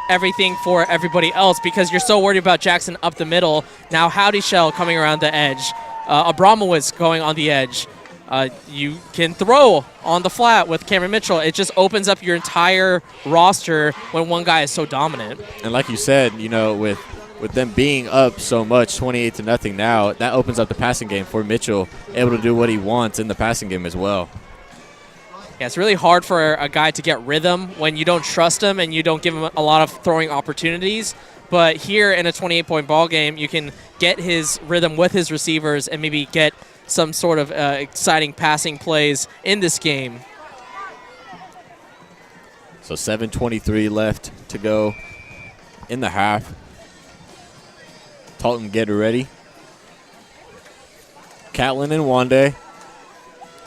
everything for everybody else, because you're so worried about Jackson up the middle. Now Howdy Shell coming around the edge. Abramowitz going on the edge. You can throw on the flat with Cameron Mitchell. It just opens up your entire roster when one guy is so dominant. And like you said, you know, with them being up so much, 28-0 now, that opens up the passing game for Mitchell, able to do what he wants in the passing game as well. Yeah, it's really hard for a guy to get rhythm when you don't trust him and you don't give him a lot of throwing opportunities. But here in a 28-point ball game, you can get his rhythm with his receivers and maybe get some sort of exciting passing plays in this game. So 7:23 left to go in the half. Talton get ready. Catlin and Wande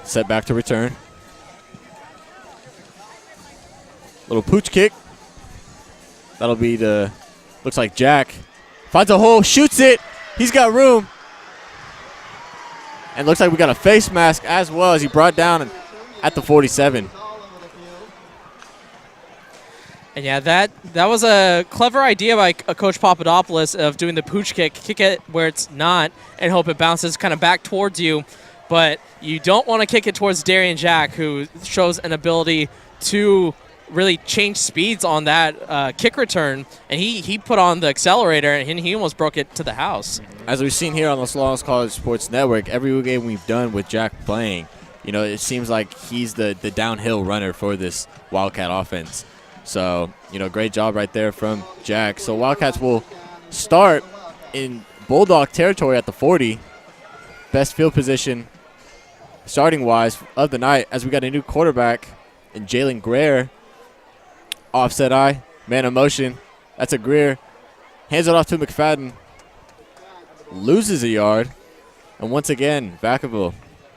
set back to return. Little pooch kick. That'll be the, looks like Jack. Finds a hole, shoots it. He's got room. And looks like we got a face mask as well as he brought down at the 47. And yeah, that was a clever idea by Coach Papadopoulos of doing the pooch kick it where it's not, and hope it bounces kind of back towards you. But you don't want to kick it towards Darian Jack, who shows an ability to really change speeds on that kick return, and he put on the accelerator, and he almost broke it to the house. As we've seen here on the Sloan College Sports Network, every game we've done with Jack playing, you know, it seems like he's the downhill runner for this Wildcat offense. So, you know, great job right there from Jack. So Wildcats will start in Bulldog territory at the 40. Best field position starting-wise of the night, as we got a new quarterback in Jalen Greer. Offset eye, man of motion. That's a Greer. Hands it off to McFadden. Loses a yard. And once again, Vacaville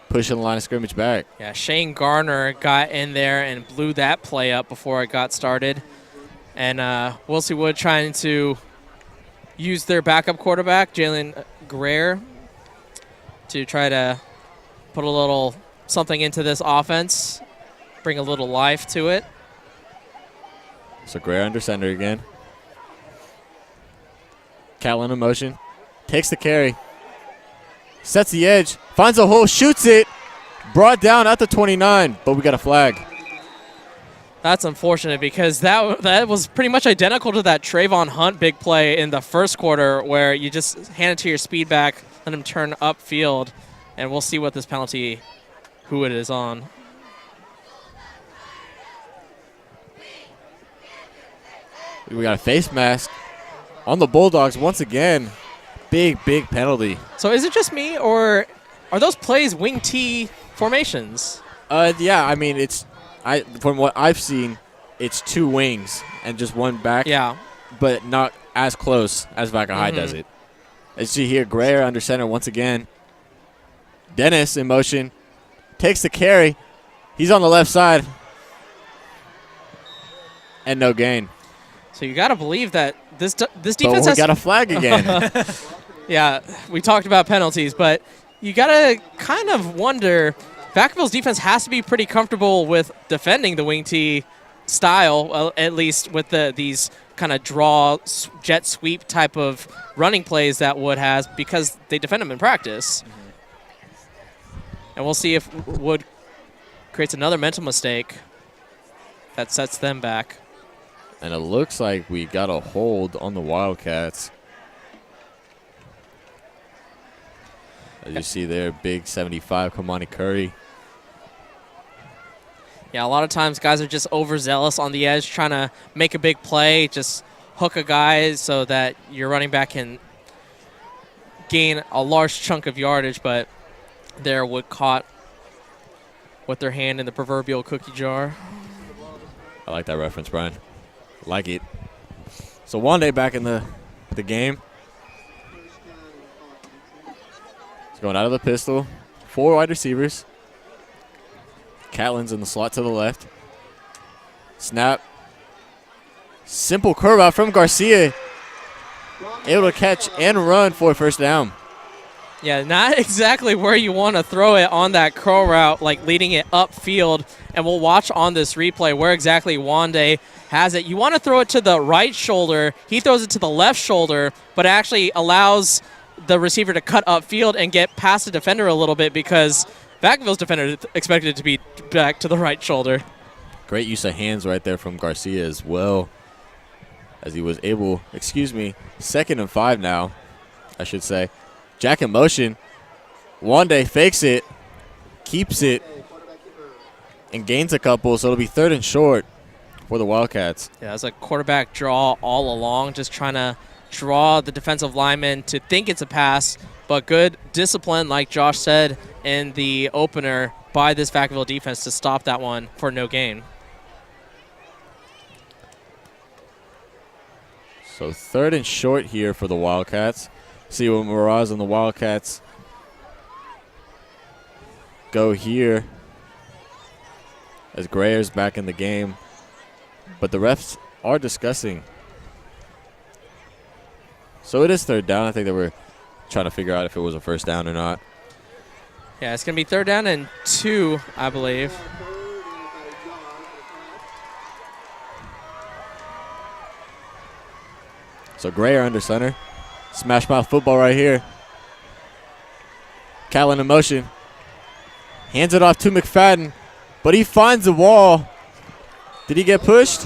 pushing the line of scrimmage back. Yeah, Shane Garner got in there and blew that play up before it got started. And Wilsey Wood trying to use their backup quarterback, Jalen Greer, to try to put a little something into this offense, bring a little life to it. So Greer under center again. Catlin in motion. Takes the carry. Sets the edge. Finds a hole. Shoots it. Brought down at the 29, but we got a flag. That's unfortunate, because that was pretty much identical to that Trayvon Hunt big play in the first quarter, where you just hand it to your speed back, let him turn upfield, and we'll see what this penalty, who it is on. We got a face mask on the Bulldogs once again. Big penalty. So is it just me, or are those plays wing T formations? Yeah, I mean, from what I've seen, it's 2 wings and just 1 back. Yeah. But not as close as Vaca High does it. As you see here, Greer under center once again. Dennis in motion. Takes the carry. He's on the left side. And no gain. So you got to believe that this defense But we got a flag again. Yeah, we talked about penalties, but you got to kind of wonder, Vacaville's defense has to be pretty comfortable with defending the wing tee style, at least with these kind of draw, jet sweep type of running plays that Wood has, because they defend them in practice. And we'll see if Wood creates another mental mistake that sets them back. And it looks like we got a hold on the Wildcats. As you see there, big 75, Kamani Curry. Yeah, a lot of times guys are just overzealous on the edge, trying to make a big play, just hook a guy so that your running back can gain a large chunk of yardage, but there Wood caught with their hand in the proverbial cookie jar. I like that reference, Brian. Like it. So Wande back in the game. He's going out of the pistol. 4 wide receivers. Catlin's in the slot to the left. Snap. Simple curve out from Garcia. Able to catch and run for a first down. Yeah, not exactly where you want to throw it on that curl route, like leading it upfield. And we'll watch on this replay where exactly Wande has it. You want to throw it to the right shoulder. He throws it to the left shoulder, but actually allows the receiver to cut upfield and get past the defender a little bit, because Vacaville's defender expected it to be back to the right shoulder. Great use of hands right there from Garcia as well, as he was able, 2nd and 5 now, I should say. Jack in motion. Wande fakes it, keeps it, and gains a couple, so it'll be 3rd and short for the Wildcats. Yeah, it's a quarterback draw all along, just trying to draw the defensive lineman to think it's a pass, but good discipline, like Josh said in the opener, by this Vacaville defense to stop that one for no gain. So 3rd and short here for the Wildcats. See what Miraz and the Wildcats go here, as Grayer's back in the game. But the refs are discussing. So it is 3rd down. I think they were trying to figure out if it was a first down or not. Yeah, it's going to be 3rd down and 2, I believe. So Grayer under center. Smash mouth football right here. Catlin in motion. Hands it off to McFadden, but he finds the wall. Did he get pushed?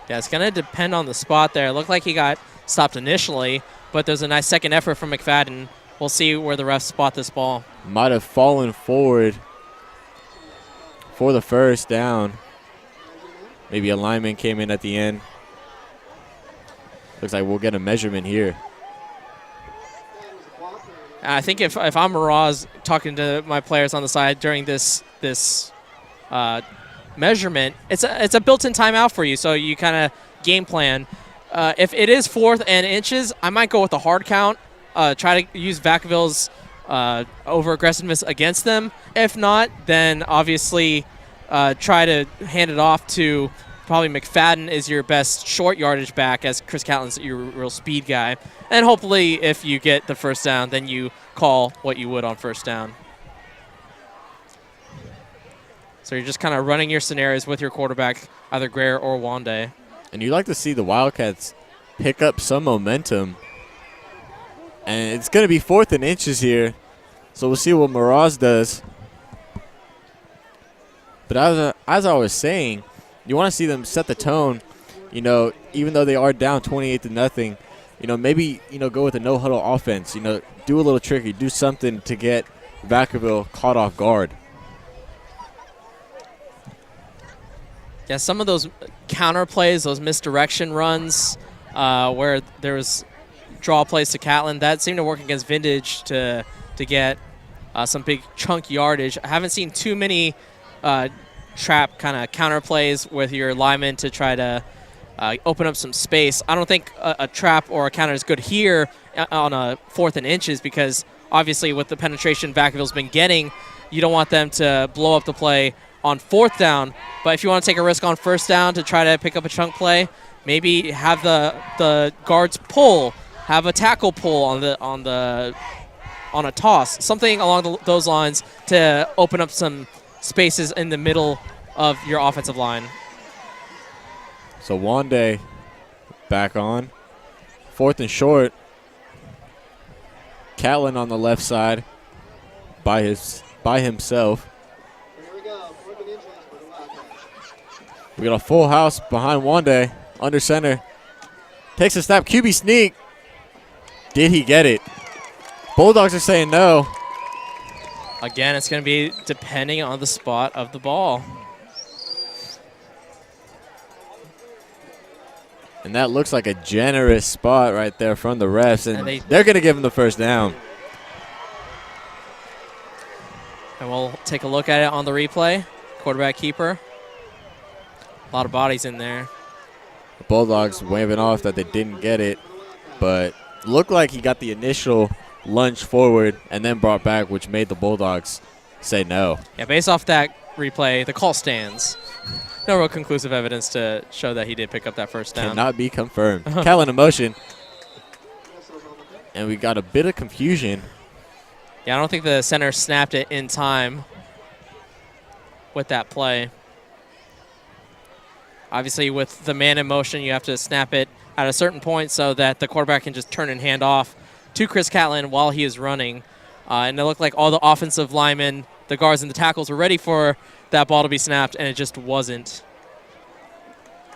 Yeah, it's going to depend on the spot there. It looked like he got stopped initially, but there's a nice second effort from McFadden. We'll see where the refs spot this ball. Might have fallen forward for the first down. Maybe a lineman came in at the end. Looks like we'll get a measurement here. I think if I'm Miraz talking to my players on the side during this measurement, it's a built-in timeout for you, so you kind of game plan. If it is 4th and inches, I might go with a hard count, try to use Vacaville's over-aggressiveness against them. If not, then obviously try to hand it off to probably McFadden is your best short yardage back, as Chris Catlin's your real speed guy. And hopefully if you get the first down, then you call what you would on first down. So you're just kind of running your scenarios with your quarterback, either Grayer or Wande. And you like to see the Wildcats pick up some momentum. And it's going to be 4th and inches here. So we'll see what Miraz does. But as I was saying, you want to see them set the tone, even though they are down 28-0, maybe, go with a no-huddle offense, do a little tricky, do something to get Vacaville caught off guard. Yeah, some of those counter plays, those misdirection runs where there was draw plays to Catlin, that seemed to work against Vintage to get some big chunk yardage. I haven't seen too many trap kind of counter plays with your lineman to try to open up some space. I don't think a trap or a counter is good here on a 4th and inches, because obviously with the penetration Vacaville's been getting, you don't want them to blow up the play on 4th down. But if you want to take a risk on 1st down to try to pick up a chunk play, maybe have the guards pull, have a tackle pull on a toss, something along those lines to open up some spaces in the middle of your offensive line. So Wande back on. 4th and short. Catlin on the left side by himself. We got a full house behind Wande under center. Takes a snap. QB sneak. Did he get it? Bulldogs are saying no. Again, it's going to be depending on the spot of the ball. And that looks like a generous spot right there from the refs. And they're going to give him the 1st down. And we'll take a look at it on the replay. Quarterback keeper. A lot of bodies in there. The Bulldogs waving off that they didn't get it, but looked like he got the initial lunge forward and then brought back, which made the Bulldogs say no. Yeah, based off that replay, the call stands. No real conclusive evidence to show that he did pick up that 1st down. Cannot be confirmed. Catlin in motion. And we got a bit of confusion. Yeah, I don't think the center snapped it in time with that play. Obviously, with the man in motion, you have to snap it at a certain point so that the quarterback can just turn and hand off to Chris Catlin while he is running. And it looked like all the offensive linemen, the guards and the tackles were ready for that ball to be snapped, and it just wasn't.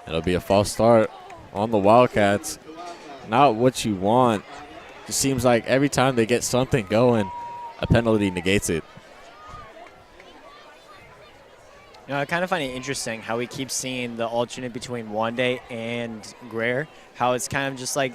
It'll be a false start on the Wildcats. Not what you want. It seems like every time they get something going, a penalty negates it. You know, I kind of find it interesting how we keep seeing the alternate between Wande and Greer. How it's kind of just like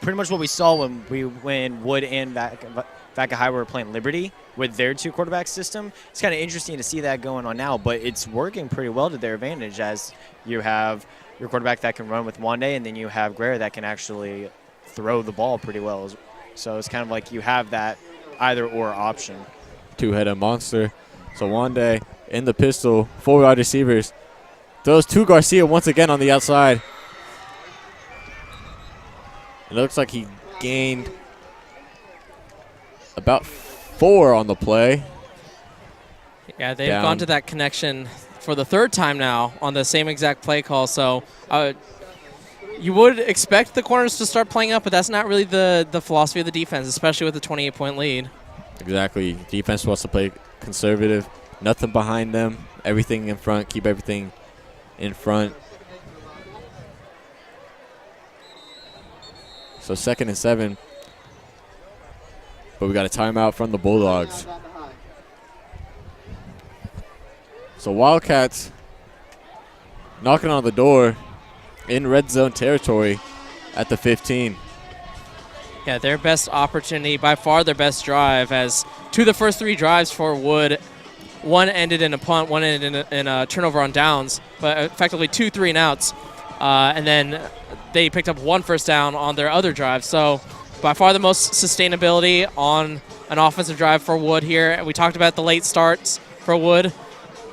pretty much what we saw when Wood and Vacaville were playing Liberty with their 2 quarterback system. It's kind of interesting to see that going on now, but it's working pretty well to their advantage as you have your quarterback that can run with Wande, and then you have Greer that can actually throw the ball pretty well. So it's kind of like you have that either-or option. 2-headed monster. So Wande in the pistol, 4 wide receivers. Throws to Garcia once again on the outside. It looks like he gained about 4 on the play. Yeah, they've gone to that connection for the 3rd time now on the same exact play call. So you would expect the corners to start playing up, but that's not really the philosophy of the defense, especially with the 28-point lead. Exactly. Defense wants to play conservative. Nothing behind them. Everything in front. Keep everything in front. So 2nd and 7. But we got a timeout from the Bulldogs. So Wildcats knocking on the door in red zone territory at the 15. Yeah, their best opportunity, by far their best drive, as 2 of the first 3 drives for Wood, one ended in a punt, one ended in a turnover on downs, but effectively 2 3-and-outs. And then they picked up 1 first down on their other drive. So by far the most sustainability on an offensive drive for Wood here. We talked about the late starts for Wood.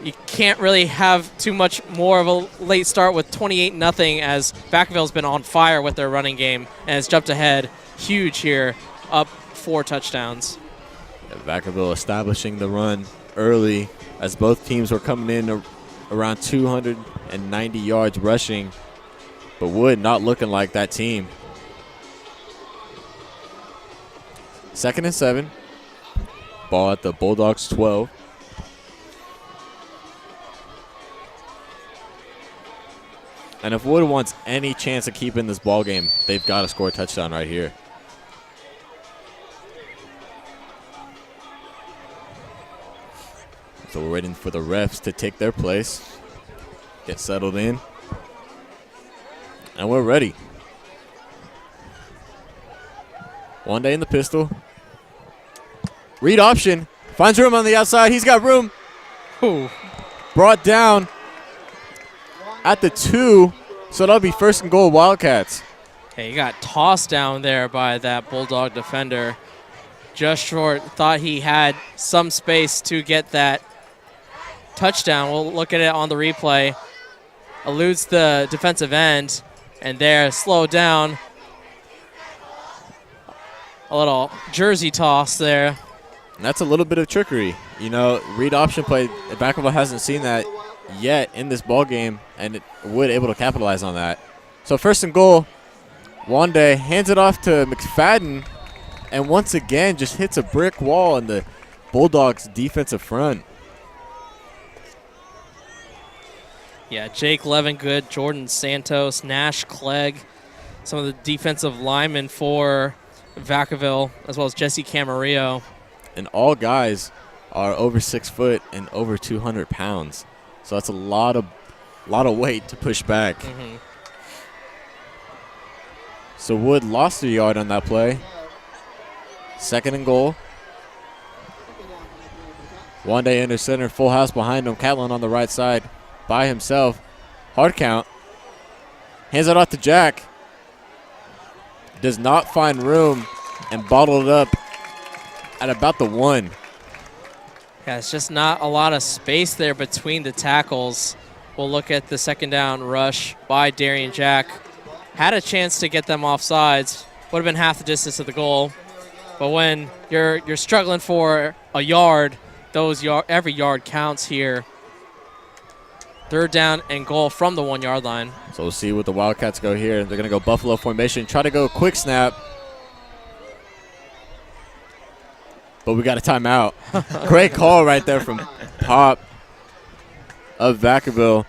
You can't really have too much more of a late start with 28-0 as Vacaville's been on fire with their running game and has jumped ahead huge here, up 4 touchdowns. Yeah, Vacaville establishing the run early as both teams were coming in around 290 yards rushing, but Wood not looking like that team. 2nd and 7. Ball at the Bulldogs 12. And if Wood wants any chance of keeping this ball game, they've got to score a touchdown right here. So we're waiting for the refs to take their place, get settled in, and we're ready. Wande in the pistol. Read option. Finds room on the outside. He's got room. Ooh. Brought down at the 2, so that'll be 1st and goal Wildcats. Hey, he got tossed down there by that Bulldog defender. just short. Thought he had some space to get that touchdown. We'll look at it on the replay. Eludes the defensive end, and there, slowed down. A little jersey toss there. And that's a little bit of trickery. You know, read option play, Vacaville hasn't seen that yet in this ball game, and Wood able to capitalize on that. So 1st and goal, Wande hands it off to McFadden, and once again just hits a brick wall in the Bulldogs' defensive front. Yeah, Jake Levingood, Jordan Santos, Nash Clegg, some of the defensive linemen for Vacaville, as well as Jesse Camarillo. And all guys are over 6 foot and over 200 pounds. So that's a lot of weight to push back. Mm-hmm. So Wood lost a yard on that play. 2nd and goal. Wande under center, full house behind him. Catlin on the right side by himself. Hard count. Hands it off to Jack. Does not find room and bottled it up at about the 1. Yeah, it's just not a lot of space there between the tackles. We'll look at the 2nd down rush by Darian Jack. Had a chance to get them off sides. Would have been half the distance of the goal. But when you're struggling for a yard, every yard counts here. 3rd down and goal from the 1 yard line. So we'll see what the Wildcats go here. They're going to go Buffalo formation, try to go quick snap. But we got a timeout. Great call right there from Pop of Vacaville.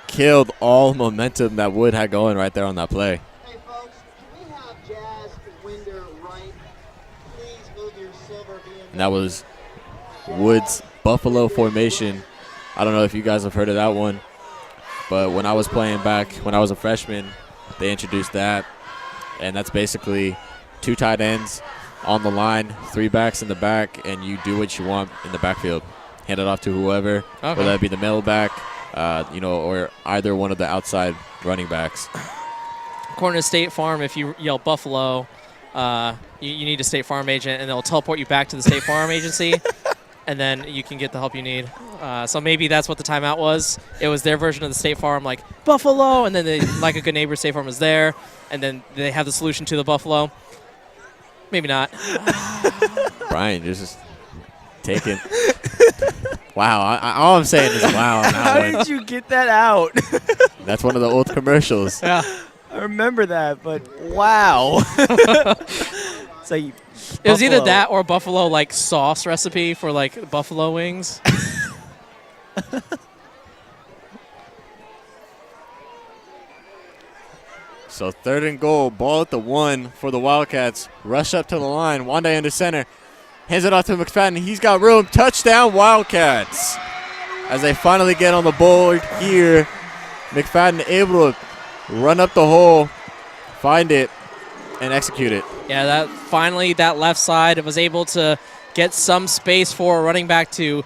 Killed all momentum that Wood had going right there on that play. Hey folks, we have Jazz Winder right. Please move your silver BMW. And that was Wood's Buffalo formation. I don't know if you guys have heard of that one, but when I was playing back when I was a freshman, they introduced that. And that's basically 2 tight ends on the line, 3 backs in the back, and you do what you want in the backfield. Hand it off to whoever, whether that be the middle back, or either one of the outside running backs. According to State Farm, if you yell Buffalo, you need a State Farm agent, and they'll teleport you back to the State Farm agency, and then you can get the help you need. So maybe that's what the timeout was. It was their version of the State Farm, like, Buffalo, and then they, like a good neighbor, State Farm was there, and then they have the solution to the Buffalo. Maybe not. Brian, just take it. Wow. All I'm saying is wow on that How one. did you get that out? That's one of the old commercials. Yeah. I remember that, but wow. It's like It was either Buffalo. that or Buffalo, like, sauce recipe for, like, buffalo wings. So 3rd and goal, ball at the 1 for the Wildcats. Rush up to the line. Wande under center. Hands it off to McFadden. He's got room. Touchdown, Wildcats. As they finally get on the board here, McFadden able to run up the hole, find it, and execute it. Yeah, that left side was able to get some space for a running back to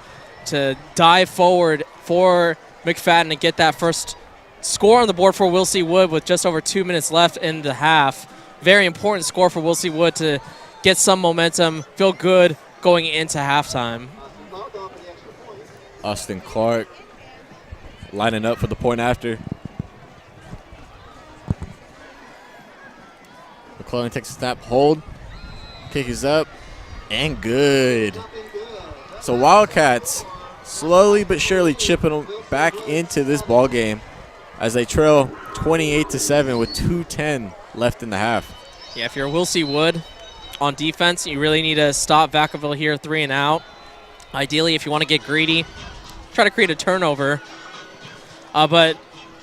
dive forward for McFadden to get that first score on the board for Wilsey Wood with just over 2 minutes left in the half. Very important score for Wilsey Wood to get some momentum, feel good going into halftime. Austin Clark lining up for the point after. McClellan takes a snap, hold, kick is up, and good. So Wildcats slowly but surely chipping back into this ball game as they trail 28-7 with 2:10 left in the half. Yeah, if you're Wilsey Wood on defense, you really need to stop Vacaville here 3 and out. Ideally, if you want to get greedy, try to create a turnover. But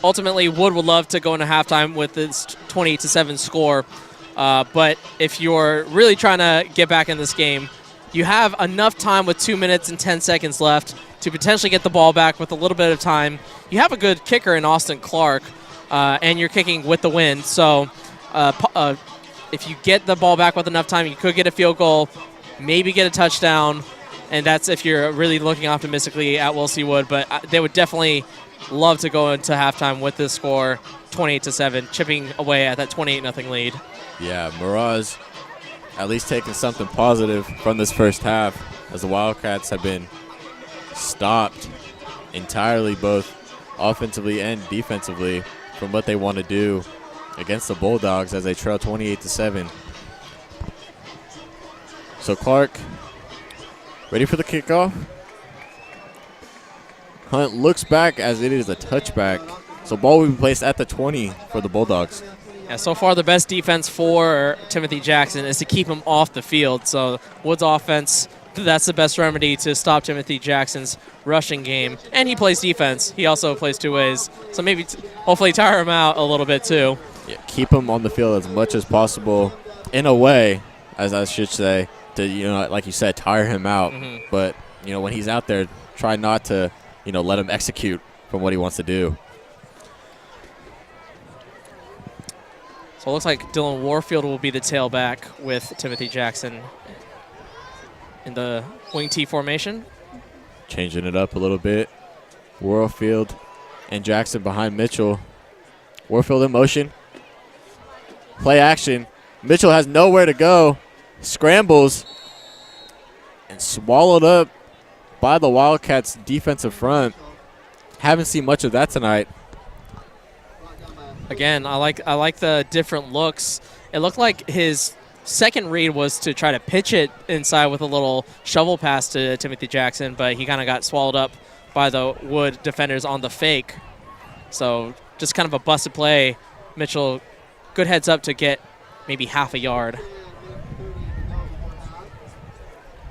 ultimately, Wood would love to go into halftime with this 28-7 score. But if you're really trying to get back in this game, you have enough time with 2 minutes and 10 seconds left to potentially get the ball back with a little bit of time. You have a good kicker in Austin Clark, and you're kicking with the wind. So if you get the ball back with enough time, you could get a field goal, maybe get a touchdown, and that's if you're really looking optimistically at Wilsey Wood. But they would definitely love to go into halftime with this score, 28-7, chipping away at that 28-0 lead. Yeah, Miraz at least taking something positive from this first half, as the Wildcats have been stopped entirely, both offensively and defensively, from what they want to do against the Bulldogs as they trail 28-7. So Clark, ready for the kickoff. Hunt looks back as it is a touchback. So ball will be placed at the 20 for the Bulldogs. Yeah, so far the best defense for Timothy Jackson is to keep him off the field. So Wood's offense, that's the best remedy to stop Timothy Jackson's rushing game. And he plays defense. He also plays two ways. So maybe hopefully tire him out a little bit too. Yeah, keep him on the field as much as possible, in a way, as I should say, to, like you said, tire him out. But, when he's out there, try not to, let him execute from what he wants to do. So it looks like Dylan Warfield will be the tailback with Timothy Jackson in the wing T formation. Changing it up a little bit. Warfield and Jackson behind Mitchell. Warfield in motion. Play action. Mitchell has nowhere to go. Scrambles. And swallowed up by the Wildcats' defensive front. Haven't seen much of that tonight. Again, I like the different looks. It looked like his second read was to try to pitch it inside with a little shovel pass to Timothy Jackson, but he kind of got swallowed up by the Wood defenders on the fake. So just kind of a busted play. Mitchell, good heads up to get maybe half a yard.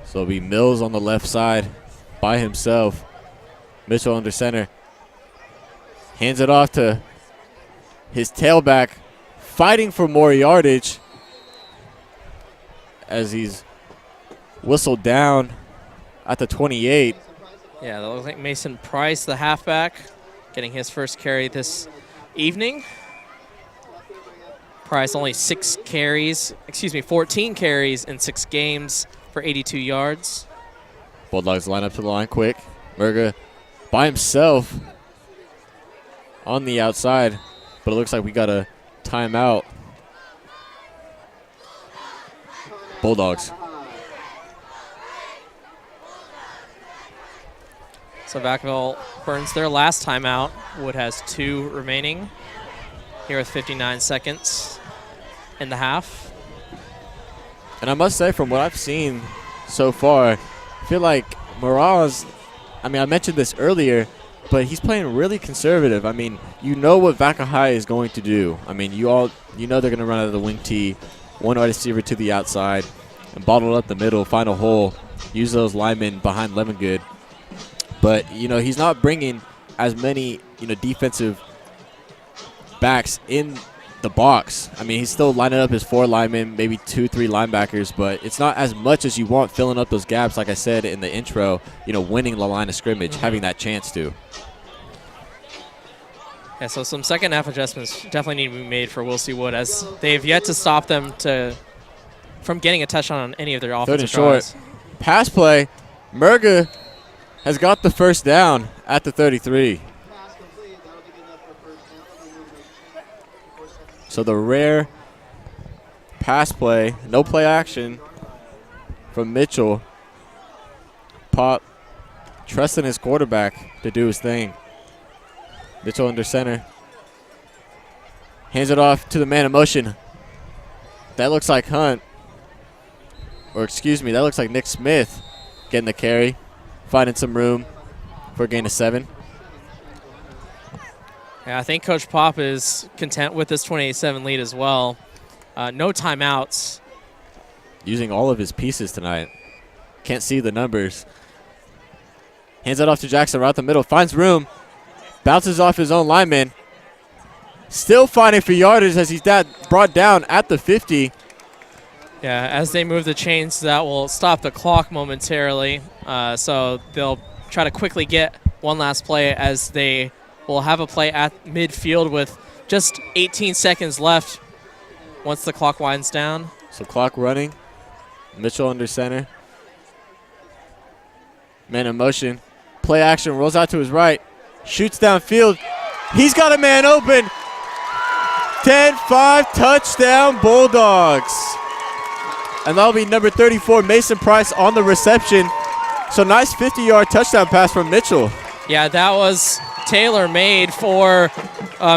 So it'll be Mills on the left side by himself. Mitchell under center. Hands it off to his tailback, fighting for more yardage as he's whistled down at the 28. Yeah, that looks like Mason Price, the halfback, getting his first carry this evening. Price only 14 carries in 6 games for 82 yards. Bulldogs line up to the line quick. Merga by himself on the outside, but it looks like we got a timeout. Bulldogs. So Vacaville burns their last timeout. Wood has 2 remaining here with 59 seconds in the half. And I must say, from what I've seen so far, I feel like Morales, I mentioned this earlier, but he's playing really conservative. You know what Vaca High is going to do. You know they're going to run out of the wing tee, one wide receiver to the outside, and bottle up the middle, find a hole, use those linemen behind Lemongood. But, he's not bringing as many, defensive backs in the box. He's still lining up his 4 linemen, maybe 2-3 linebackers, but it's not as much as you want filling up those gaps, like I said in the intro, winning the line of scrimmage, having that chance to. Yeah, so some second half adjustments definitely need to be made for Will C. Wood, as they've yet to stop them from getting a touchdown on any of their offensive drives. Third and short. Pass play. Merga has got the first down at the 33. So the rare pass play, no play action from Mitchell. Pop trusting his quarterback to do his thing. Mitchell under center. Hands it off to the man in motion. That looks like Hunt. Or excuse me, that looks like Nick Smith getting the carry. Finding some room for a gain of 7. Yeah, I think Coach Pop is content with this 28-7 lead as well. No timeouts. Using all of his pieces tonight. Can't see the numbers. Hands it off to Jackson right the middle. Finds room. Bounces off his own lineman. Still fighting for yardage as he's brought down at the 50. Yeah, as they move the chains, that will stop the clock momentarily. So they'll try to quickly get one last play, as they will have a play at midfield with just 18 seconds left once the clock winds down. So clock running. Mitchell under center. Man in motion. Play action. Rolls out to his right. Shoots downfield. He's got a man open. 10-5 touchdown Bulldogs. and that'll be number 34, Mason Price, on the reception. So nice 50-yard touchdown pass from Mitchell. Yeah, that was tailor-made for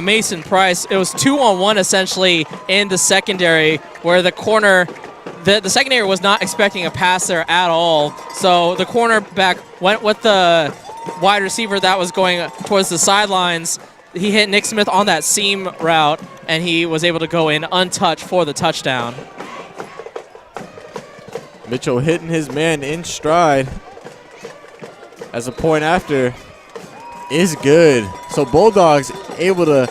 Mason Price. It was 2-on-1 essentially in the secondary, where the corner, the secondary was not expecting a pass there at all. So the cornerback went with the wide receiver that was going towards the sidelines. He hit Nick Smith on that seam route, and he was able to go in untouched for the touchdown. Mitchell hitting his man in stride as a point after is good. So Bulldogs able to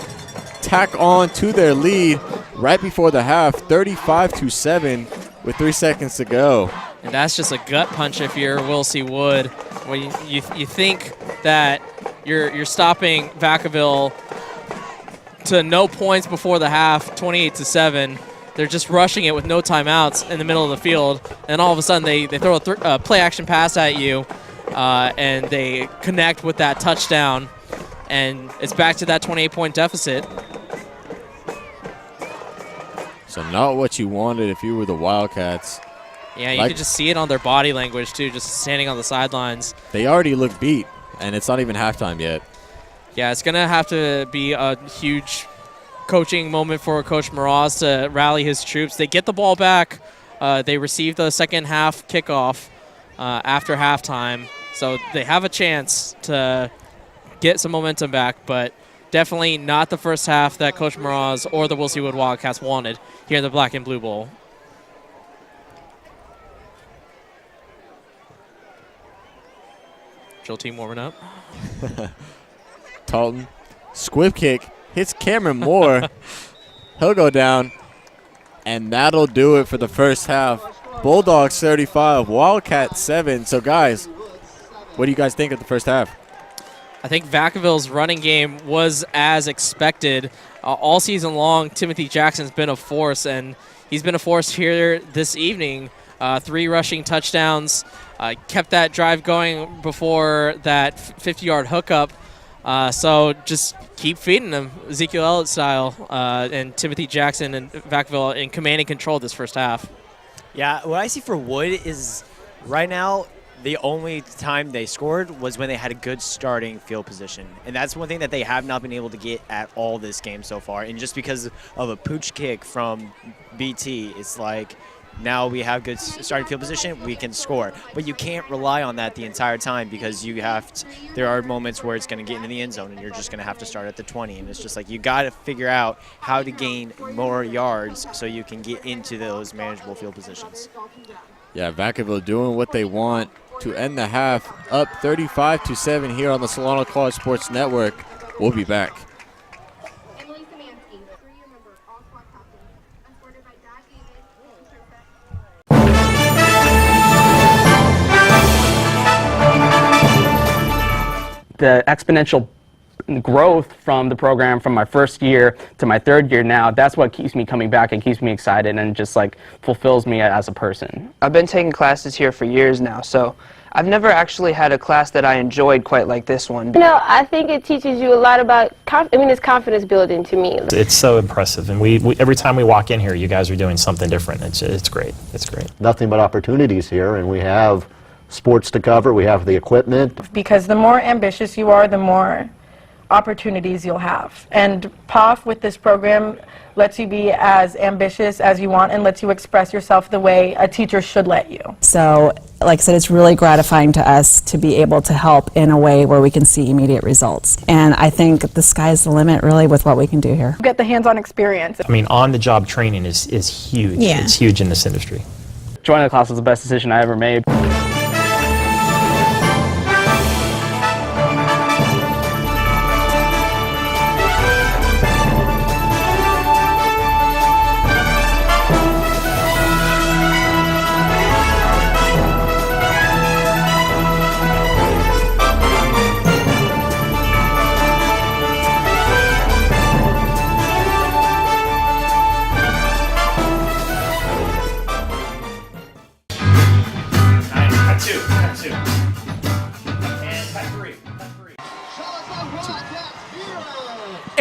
tack on to their lead right before the half, 35-7 with 3 seconds to go. And that's just a gut punch if you're Wilsey Wood. When you think that you're stopping Vacaville to no points before the half, 28-7. They're just rushing it with no timeouts in the middle of the field, and all of a sudden they throw a play-action pass at you, and they connect with that touchdown, and it's back to that 28-point deficit. So not what you wanted if you were the Wildcats. Yeah, you could just see it on their body language, too, just standing on the sidelines. They already look beat, and it's not even halftime yet. Yeah, it's going to have to be a huge coaching moment for Coach Mraz to rally his troops. They get the ball back. They receive the second half kickoff after halftime. So they have a chance to get some momentum back, but definitely not the first half that Coach Mraz or the Wilsey Wood Wildcats wanted here in the Black and Blue Bowl. Drill team warming up. Talton, squib kick, hits Cameron Moore. He'll go down, and that'll do it for the first half. Bulldogs 35, Wildcats 7. So, guys, what do you guys think of the first half? I think Vacaville's running game was as expected. All season long, Timothy Jackson's been a force, and he's been a force here this evening. 3 rushing touchdowns, kept that drive going before that 50-yard hookup. So just keep feeding them, Ezekiel Elliott style, and Timothy Jackson and Vacaville in command and control this first half. Yeah, what I see for Wood is right now the only time they scored was when they had a good starting field position. And that's one thing that they have not been able to get at all this game so far. And just because of a pooch kick from BT, it's like now we have good starting field position, we can score. But you can't rely on that the entire time because you have to, there are moments where it's going to get into the end zone and you're just going to have to start at the 20. And it's just like you got to figure out how to gain more yards so you can get into those manageable field positions. Yeah, Vacaville doing what they want to end the half, up 35-7 here on the Solano College Sports Network. We'll be back. The exponential growth from the program from my first year to my third year now, that's what keeps me coming back and keeps me excited and just like fulfills me as a person. I've been taking classes here for years now, so I've never actually had a class that I enjoyed quite like this one. You know, I think it teaches you a lot about, it's confidence building to me. It's so impressive, and we every time we walk in here, you guys are doing something different. It's great. It's great. Nothing but opportunities here, and we have sports to cover, we have the equipment. Because the more ambitious you are, the more opportunities you'll have. And POF with this program lets you be as ambitious as you want and lets you express yourself the way a teacher should let you. So, like I said, it's really gratifying to us to be able to help in a way where we can see immediate results. And I think the sky's the limit, really, with what we can do here. Get the hands-on experience. I mean, on-the-job training is huge. Yeah. It's huge in this industry. Joining the class was the best decision I ever made.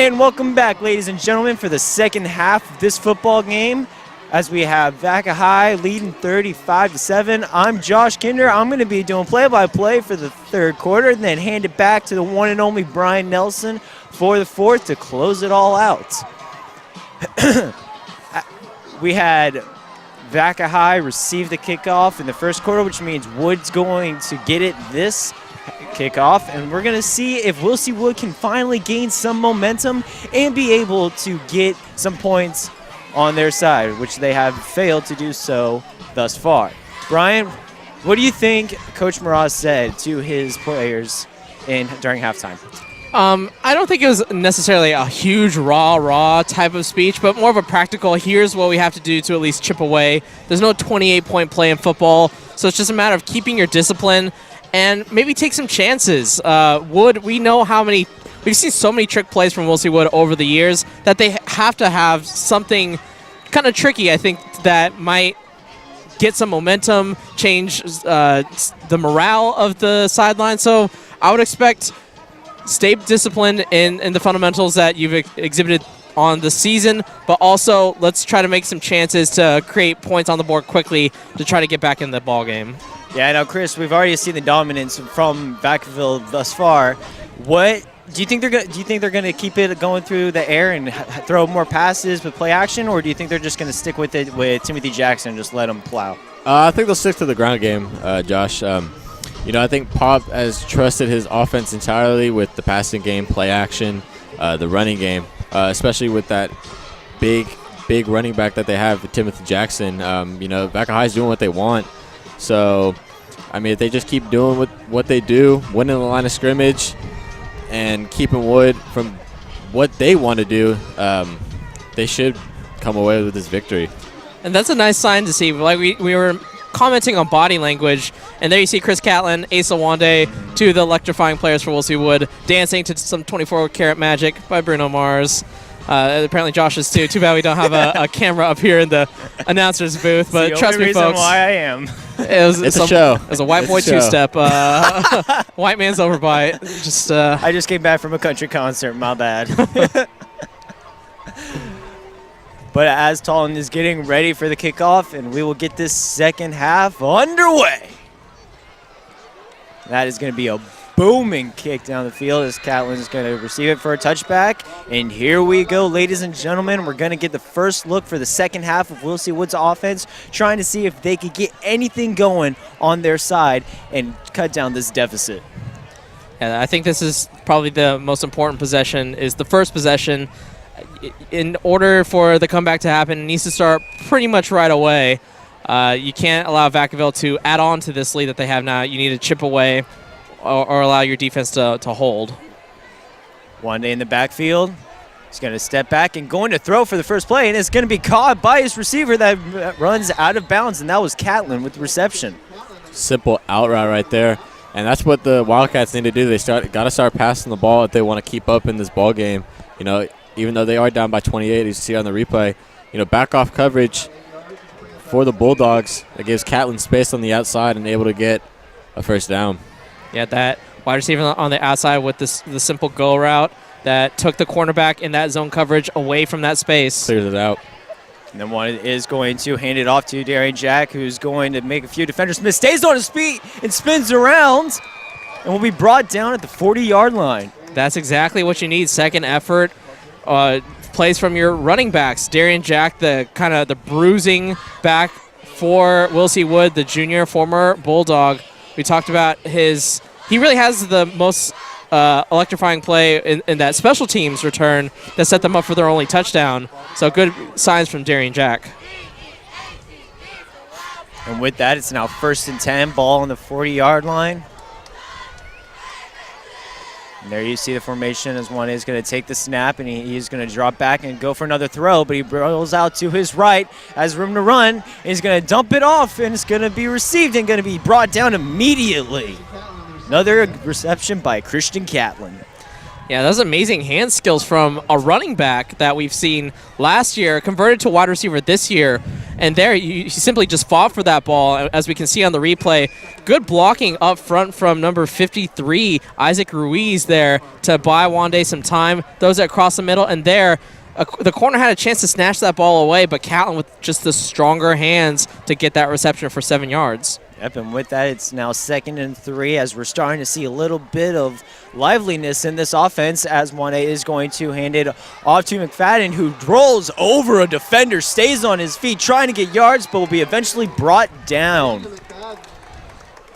And welcome back, ladies and gentlemen, for the second half of this football game. as we have Vaca High leading 35-7. I'm Josh Kinder. I'm going to be doing play-by-play for the third quarter, and then hand it back to the one and only Brian Nelson for the fourth to close it all out. We had Vaca High receive the kickoff in the first quarter, which means Wood's going to get it this kickoff, and we're going to see if Will C. Wood can finally gain some momentum and be able to get some points on their side, which they have failed to do so thus far. Brian, what do you think Coach Mraz said to his players during halftime? I don't think it was necessarily a huge raw type of speech, but more of a practical, here's what we have to do to at least chip away. There's no 28-point play in football, so it's just a matter of keeping your discipline and maybe take some chances. Wood, we know we've seen so many trick plays from Will C. Wood over the years that they have to have something kind of tricky, I think, that might get some momentum, change the morale of the sideline. So I would expect stay disciplined in the fundamentals that you've exhibited on the season, but also let's try to make some chances to create points on the board quickly to try to get back in the ball game. Yeah, now Chris, we've already seen the dominance from Vacaville thus far. What do you think they're gonna keep it going through the air and throw more passes with play action, or do you think they're just gonna stick with it with Timothy Jackson and just let him plow? I think they'll stick to the ground game, Josh. I think Pop has trusted his offense entirely with the passing game, play action, the running game, especially with that big running back that they have, Timothy Jackson. Vaca High's doing what they want. So, if they just keep doing what they do, winning the line of scrimmage, and keeping Wood from what they want to do, they should come away with this victory. And that's a nice sign to see. Like we were commenting on body language, and there you see Chris Catlin, Asa Wande, two of the electrifying players for Will C. Wood, dancing to some 24-Karat Magic by Bruno Mars. Apparently Josh is too. Too bad we don't have a camera up here in the announcer's booth, but trust me, folks. Why I am. It's a show. It was a white boy two-step. White man's overbite. I just came back from a country concert. My bad. But as Talon is getting ready for the kickoff, and we will get this second half underway. That is going to be a booming kick down the field as Catlin is going to receive it for a touchback. And here we go, ladies and gentlemen. We're going to get the first look for the second half of Will C. Wood's offense, trying to see if they could get anything going on their side and cut down this deficit. Yeah, I think this is probably the most important possession, is the first possession. In order for the comeback to happen, it needs to start pretty much right away. You can't allow Vacaville to add on to this lead that they have now. You need to chip away or allow your defense to hold. Wande in the backfield. He's going to step back and going to throw for the first play, and it's going to be caught by his receiver that runs out of bounds, and that was Catlin with the reception. Simple out route right there. And that's what the Wildcats need to do. They got to start passing the ball if they want to keep up in this ball game. Even though they are down by 28, you see on the replay, back off coverage for the Bulldogs. It gives Catlin space on the outside and able to get a first down. Yeah, that wide receiver on the outside with the simple go route that took the cornerback in that zone coverage away from that space. Clears it out. And then one is going to hand it off to Darian Jack, who's going to make a few defenders miss. Stays on his feet and spins around and will be brought down at the 40-yard line. That's exactly what you need. Second effort. Plays from your running backs. Darian Jack, the bruising back for Will C. Wood, the junior, former Bulldog. We talked about he really has the most electrifying play in that special teams return that set them up for their only touchdown. So good signs from Darian Jack. And with that, it's now 1st and 10, ball on the 40-yard line. And there you see the formation as one is going to take the snap, and he's going to drop back and go for another throw, but he rolls out to his right, has room to run. He's going to dump it off, and it's going to be received and going to be brought down immediately. Another reception by Christian Catlin. Yeah, those amazing hand skills from a running back that we've seen last year, converted to wide receiver this year. And there, you simply just fought for that ball, as we can see on the replay. Good blocking up front from number 53, Isaac Ruiz there, to buy Wande some time. Throws it across the middle, and there, the corner had a chance to snatch that ball away, but Catlin with just the stronger hands to get that reception for 7 yards. Yep, and with that, it's now 2nd and 3 as we're starting to see a little bit of liveliness in this offense as Wande is going to hand it off to McFadden, who rolls over a defender, stays on his feet, trying to get yards, but will be eventually brought down.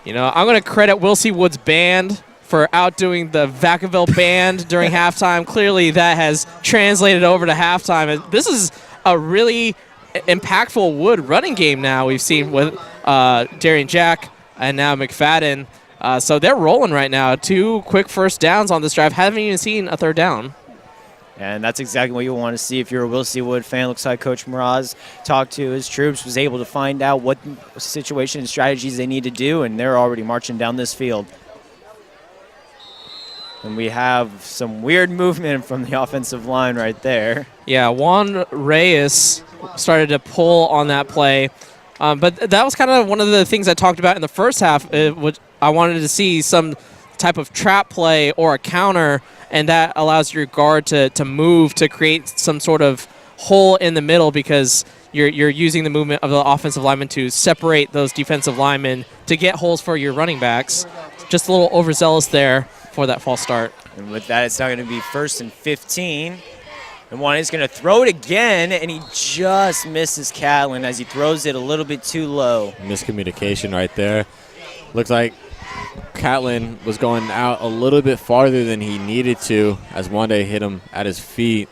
You know, I'm going to credit Will C. Wood's band for outdoing the Vacaville band during halftime. Clearly, that has translated over to halftime. This is a really impactful Wood running game now we've seen with Darian Jack and now McFadden. So they're rolling right now. 2 quick first downs on this drive. Haven't even seen a 3rd down. And that's exactly what you want to see if you're a Will C. Wood fan. Looks like Coach Mraz talked to his troops, was able to find out what situation and strategies they need to do, and they're already marching down this field. And we have some weird movement from the offensive line right there. Yeah, Juan Reyes started to pull on that play. But that was kind of one of the things I talked about in the first half. I wanted to see some type of trap play or a counter, and that allows your guard to move to create some sort of hole in the middle because you're using the movement of the offensive lineman to separate those defensive linemen to get holes for your running backs. Just a little overzealous there for that false start. And with that, it's now going to be 1st and 15. And Juan is going to throw it again, and he just misses Catlin as he throws it a little bit too low. Miscommunication right there. Looks like Catlin was going out a little bit farther than he needed to as Wande hit him at his feet.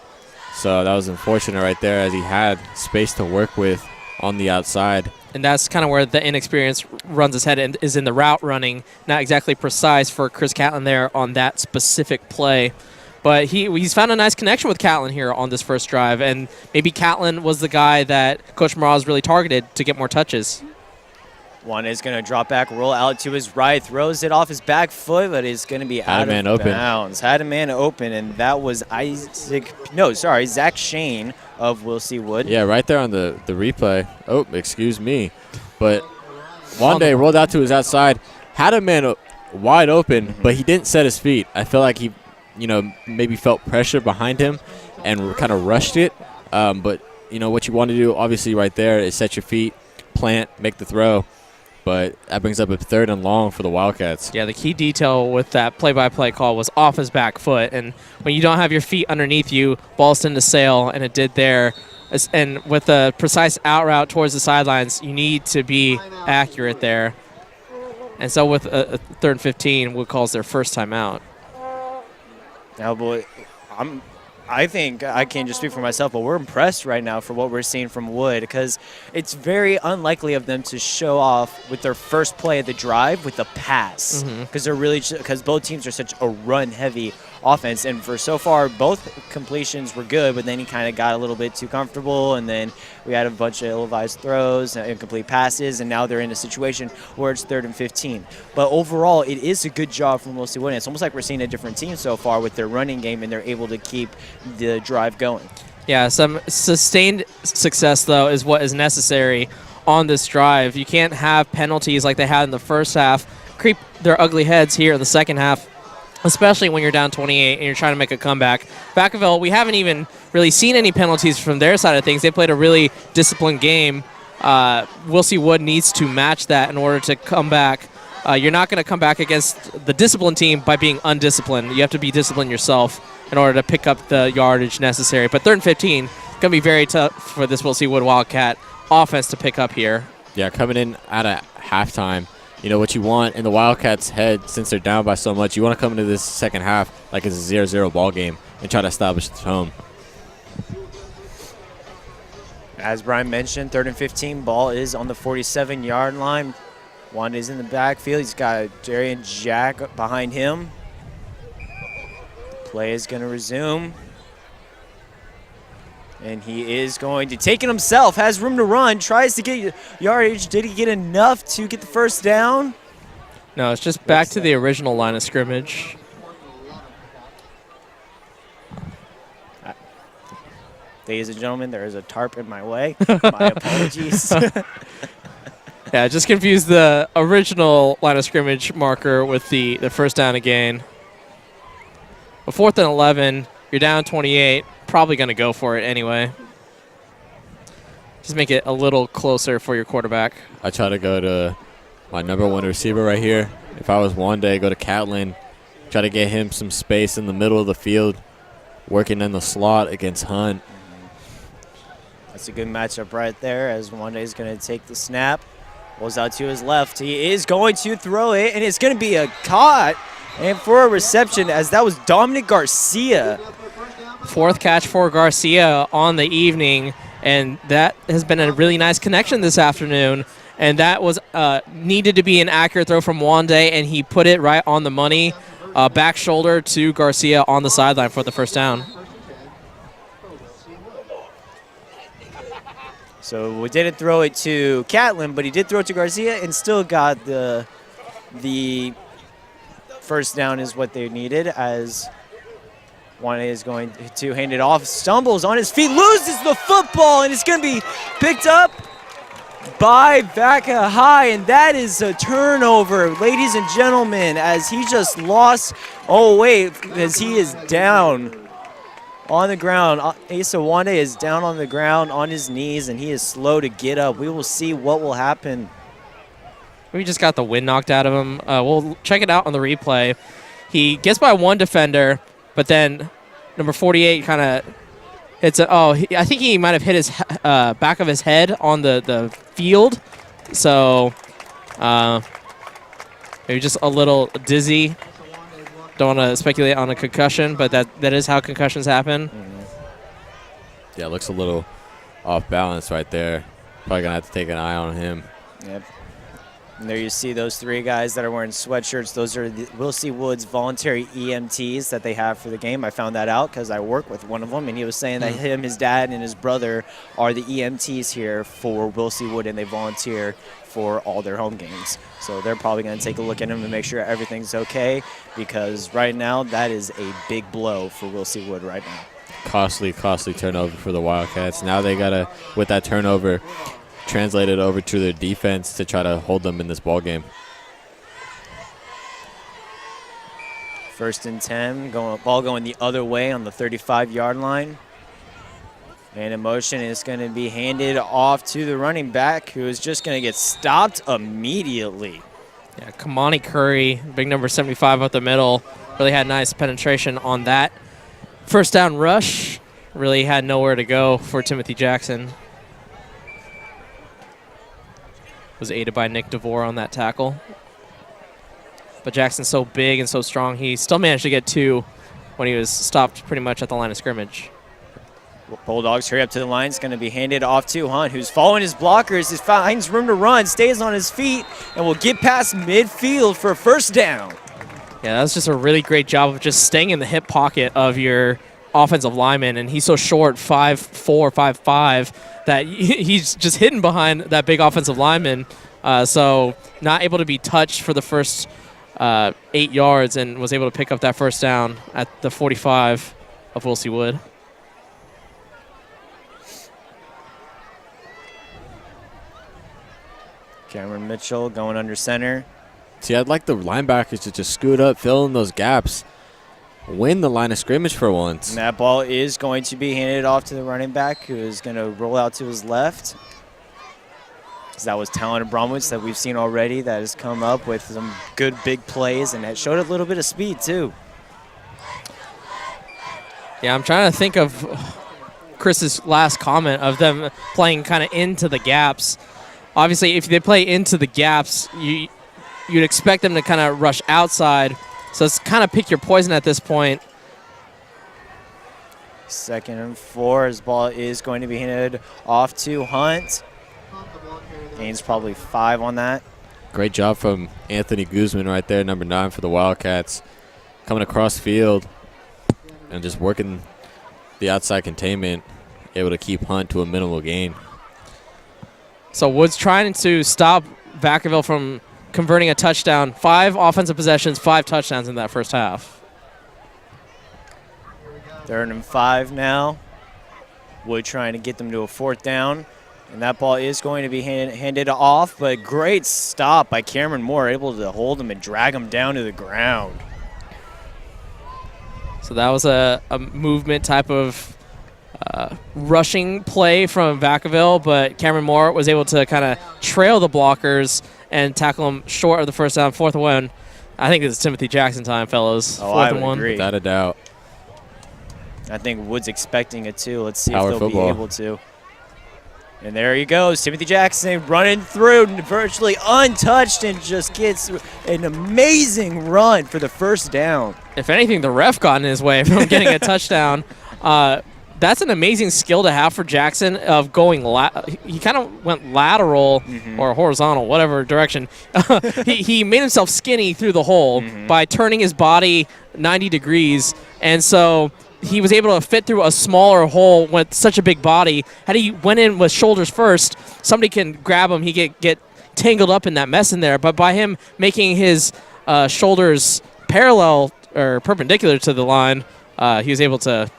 So that was unfortunate right there as he had space to work with on the outside. And that's kind of where the inexperience runs his head and is in the route running. Not exactly precise for Chris Catlin there on that specific play. But he's found a nice connection with Catlin here on this first drive. And maybe Catlin was the guy that Coach Mraz really targeted to get more touches. Juan is going to drop back, roll out to his right, throws it off his back foot, but it's going to be out of bounds. Had a man open, and that was Zach Shane of Will C. Wood. Yeah, right there on the replay. Oh, excuse me. But Wande rolled out to his outside, had a man wide open, but he didn't set his feet. I feel like he, maybe felt pressure behind him and kind of rushed it. But, what you want to do, obviously, right there is set your feet, plant, make the throw. But that brings up a 3rd and long for the Wildcats. Yeah, the key detail with that play-by-play call was off his back foot. And when you don't have your feet underneath you, balls tend to sail, and it did there. And with a precise out route towards the sidelines, you need to be accurate there. And so with a 3rd and 15, Wood calls their first time out. Now, boy, I think I can't just speak for myself, but we're impressed right now for what we're seeing from Wood because it's very unlikely of them to show off with their first play of the drive with a pass because both teams are such a run-heavy offense. And for so far, both completions were good, but then he kind of got a little bit too comfortable, and then we had a bunch of ill-advised throws, incomplete passes, and now they're in a situation where it's 3rd and 15. But overall, it is a good job from Will C. Wood. It's almost like we're seeing a different team so far with their running game, and they're able to keep the drive going. Yeah, some sustained success, though, is what is necessary on this drive. You can't have penalties like they had in the first half creep their ugly heads here in the second half, especially when you're down 28 and you're trying to make a comeback. Vacaville, we haven't even really seen any penalties from their side of things. They played a really disciplined game. Will C. Wood needs to match that in order to come back. You're not going to come back against the disciplined team by being undisciplined. You have to be disciplined yourself in order to pick up the yardage necessary. But 3rd and 15, going to be very tough for this Will C. Wood Wildcat offense to pick up here. Yeah, coming in at a halftime, what you want in the Wildcats' head, since they're down by so much, you want to come into this second half like it's a 0-0 ball game and try to establish the tone. As Brian mentioned, 3rd and 15, ball is on the 47-yard line. Juan is in the backfield. He's got Darian Jack behind him. Play is going to resume. And he is going to take it himself, has room to run, tries to get yardage. Did he get enough to get the first down? No, it's just back to the original line of scrimmage. Ladies and gentlemen, there is a tarp in my way. My apologies. Yeah, just confused the original line of scrimmage marker with the first down again. But 4th and 11, you're down 28. probably going to go for it anyway. Just make it a little closer for your quarterback. I try to go to my number 1 receiver right here. If I was Wande, go to Catlin, try to get him some space in the middle of the field, working in the slot against Hunt. That's a good matchup right there as Wande is going to take the snap. Rolls out to his left. He is going to throw it, and it's going to be a caught. And for a reception, as that was Dominic Garcia. 4th catch for Garcia on the evening, and that has been a really nice connection this afternoon. And that was needed to be an accurate throw from Wande, and he put it right on the money. Back shoulder to Garcia on the sideline for the first down. So we didn't throw it to Catlin, but he did throw it to Garcia and still got the first down is what they needed, as Wande is going to hand it off, stumbles on his feet, loses the football, and it's going to be picked up by Vacaville, and that is a turnover, ladies and gentlemen, as he just lost. Oh, wait, as he is down on the ground. Asa Wande is down on the ground on his knees, and he is slow to get up. We will see what will happen. We just got the wind knocked out of him. We'll check it out on the replay. He gets by one defender, but then number 48 kind of hits it. Oh, I think he might have hit his back of his head on the field. So maybe just a little dizzy. Don't want to speculate on a concussion, but that is how concussions happen. Yeah, looks a little off balance right there. Probably going to have to take an eye on him. Yep. And there you see those 3 guys that are wearing sweatshirts. Those are Will C. Wood's voluntary EMTs that they have for the game. I found that out because I work with one of them, and he was saying that him, his dad, and his brother are the EMTs here for Will C. Wood, and they volunteer for all their home games. So they're probably going to take a look at him and make sure everything's okay, because right now that is a big blow for Will C. Wood right now. Costly turnover for the Wildcats. Now they got to, with that turnover, translate it over to their defense to try to hold them in this ball game. 1st and 10, ball going the other way on the 35-yard line. And in motion, it's going to be handed off to the running back, who is just going to get stopped immediately. Yeah, Kamani Curry, big number 75 up the middle, really had nice penetration on that first down rush. Really had nowhere to go for Timothy Jackson. Was aided by Nick DeVore on that tackle. But Jackson's so big and so strong, he still managed to get 2 when he was stopped pretty much at the line of scrimmage. Bulldogs hurry up to the line. It's going to be handed off to Hunt, who's following his blockers. He finds room to run, stays on his feet, and will get past midfield for a first down. Yeah, that was just a really great job of just staying in the hip pocket of your offensive lineman, and he's so short, 5'4", 5'5", that he's just hidden behind that big offensive lineman. So not able to be touched for the first 8 yards, and was able to pick up that first down at the 45 of Will C. Wood. Cameron Mitchell going under center. See, I'd like the linebackers to just scoot up, fill in those gaps, win the line of scrimmage for once. And that ball is going to be handed off to the running back, who is going to roll out to his left. That was Talon Abramowitz that we've seen already, that has come up with some good big plays, and that showed a little bit of speed too. Yeah, I'm trying to think of Chris's last comment of them playing kind of into the gaps. Obviously, if they play into the gaps, you'd expect them to kind of rush outside. So it's kind of pick your poison at this point. 2nd and 4. His ball is going to be handed off to Hunt. Gains probably 5 on that. Great job from Anthony Guzman right there, number 9 for the Wildcats. Coming across field and just working the outside containment, able to keep Hunt to a minimal gain. So Woods trying to stop Vacaville from converting a touchdown. 5 offensive possessions, 5 touchdowns in that first half. 3rd and 5 now. Wood trying to get them to a 4th down. And that ball is going to be handed off, but great stop by Cameron Moore, able to hold him and drag him down to the ground. So that was a movement type of rushing play from Vacaville, but Cameron Moore was able to kind of trail the blockers and tackle them short of the first down. 4th and 1. I think it's Timothy Jackson time, fellas. Oh, 4th I and would 1. agree. Without a doubt. I think Wood's expecting it too. Let's see Power if they'll football. be able to. And there he goes, Timothy Jackson running through, virtually untouched, and just gets an amazing run for the first down. If anything, the ref got in his way from getting a touchdown. That's an amazing skill to have for Jackson of going he kind of went lateral or horizontal, whatever direction. he made himself skinny through the hole by turning his body 90 degrees. And so he was able to fit through a smaller hole with such a big body. Had he went in with shoulders first, somebody can grab him. He get tangled up in that mess in there. But by him making his shoulders parallel or perpendicular to the line, he was able to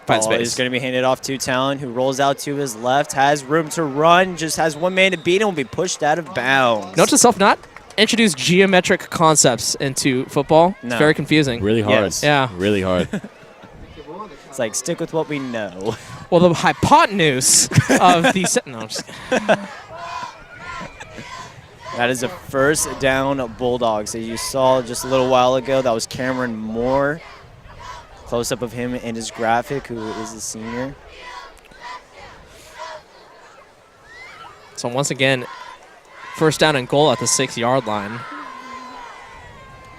find space. Is going to be handed off to Talon, who rolls out to his left, has room to run, just has one man to beat, and will be pushed out of bounds. Note to self, not introduce geometric concepts into football. No. It's very confusing. Really hard. Yes. Yeah. Really hard. It's like, stick with what we know. Well, the hypotenuse of the no, I'm just kidding. That is a first down Bulldogs that you saw just a little while ago. That was Cameron Moore. Close-up of him in his graphic, who is a senior. So once again, first down and goal at the 6-yard line.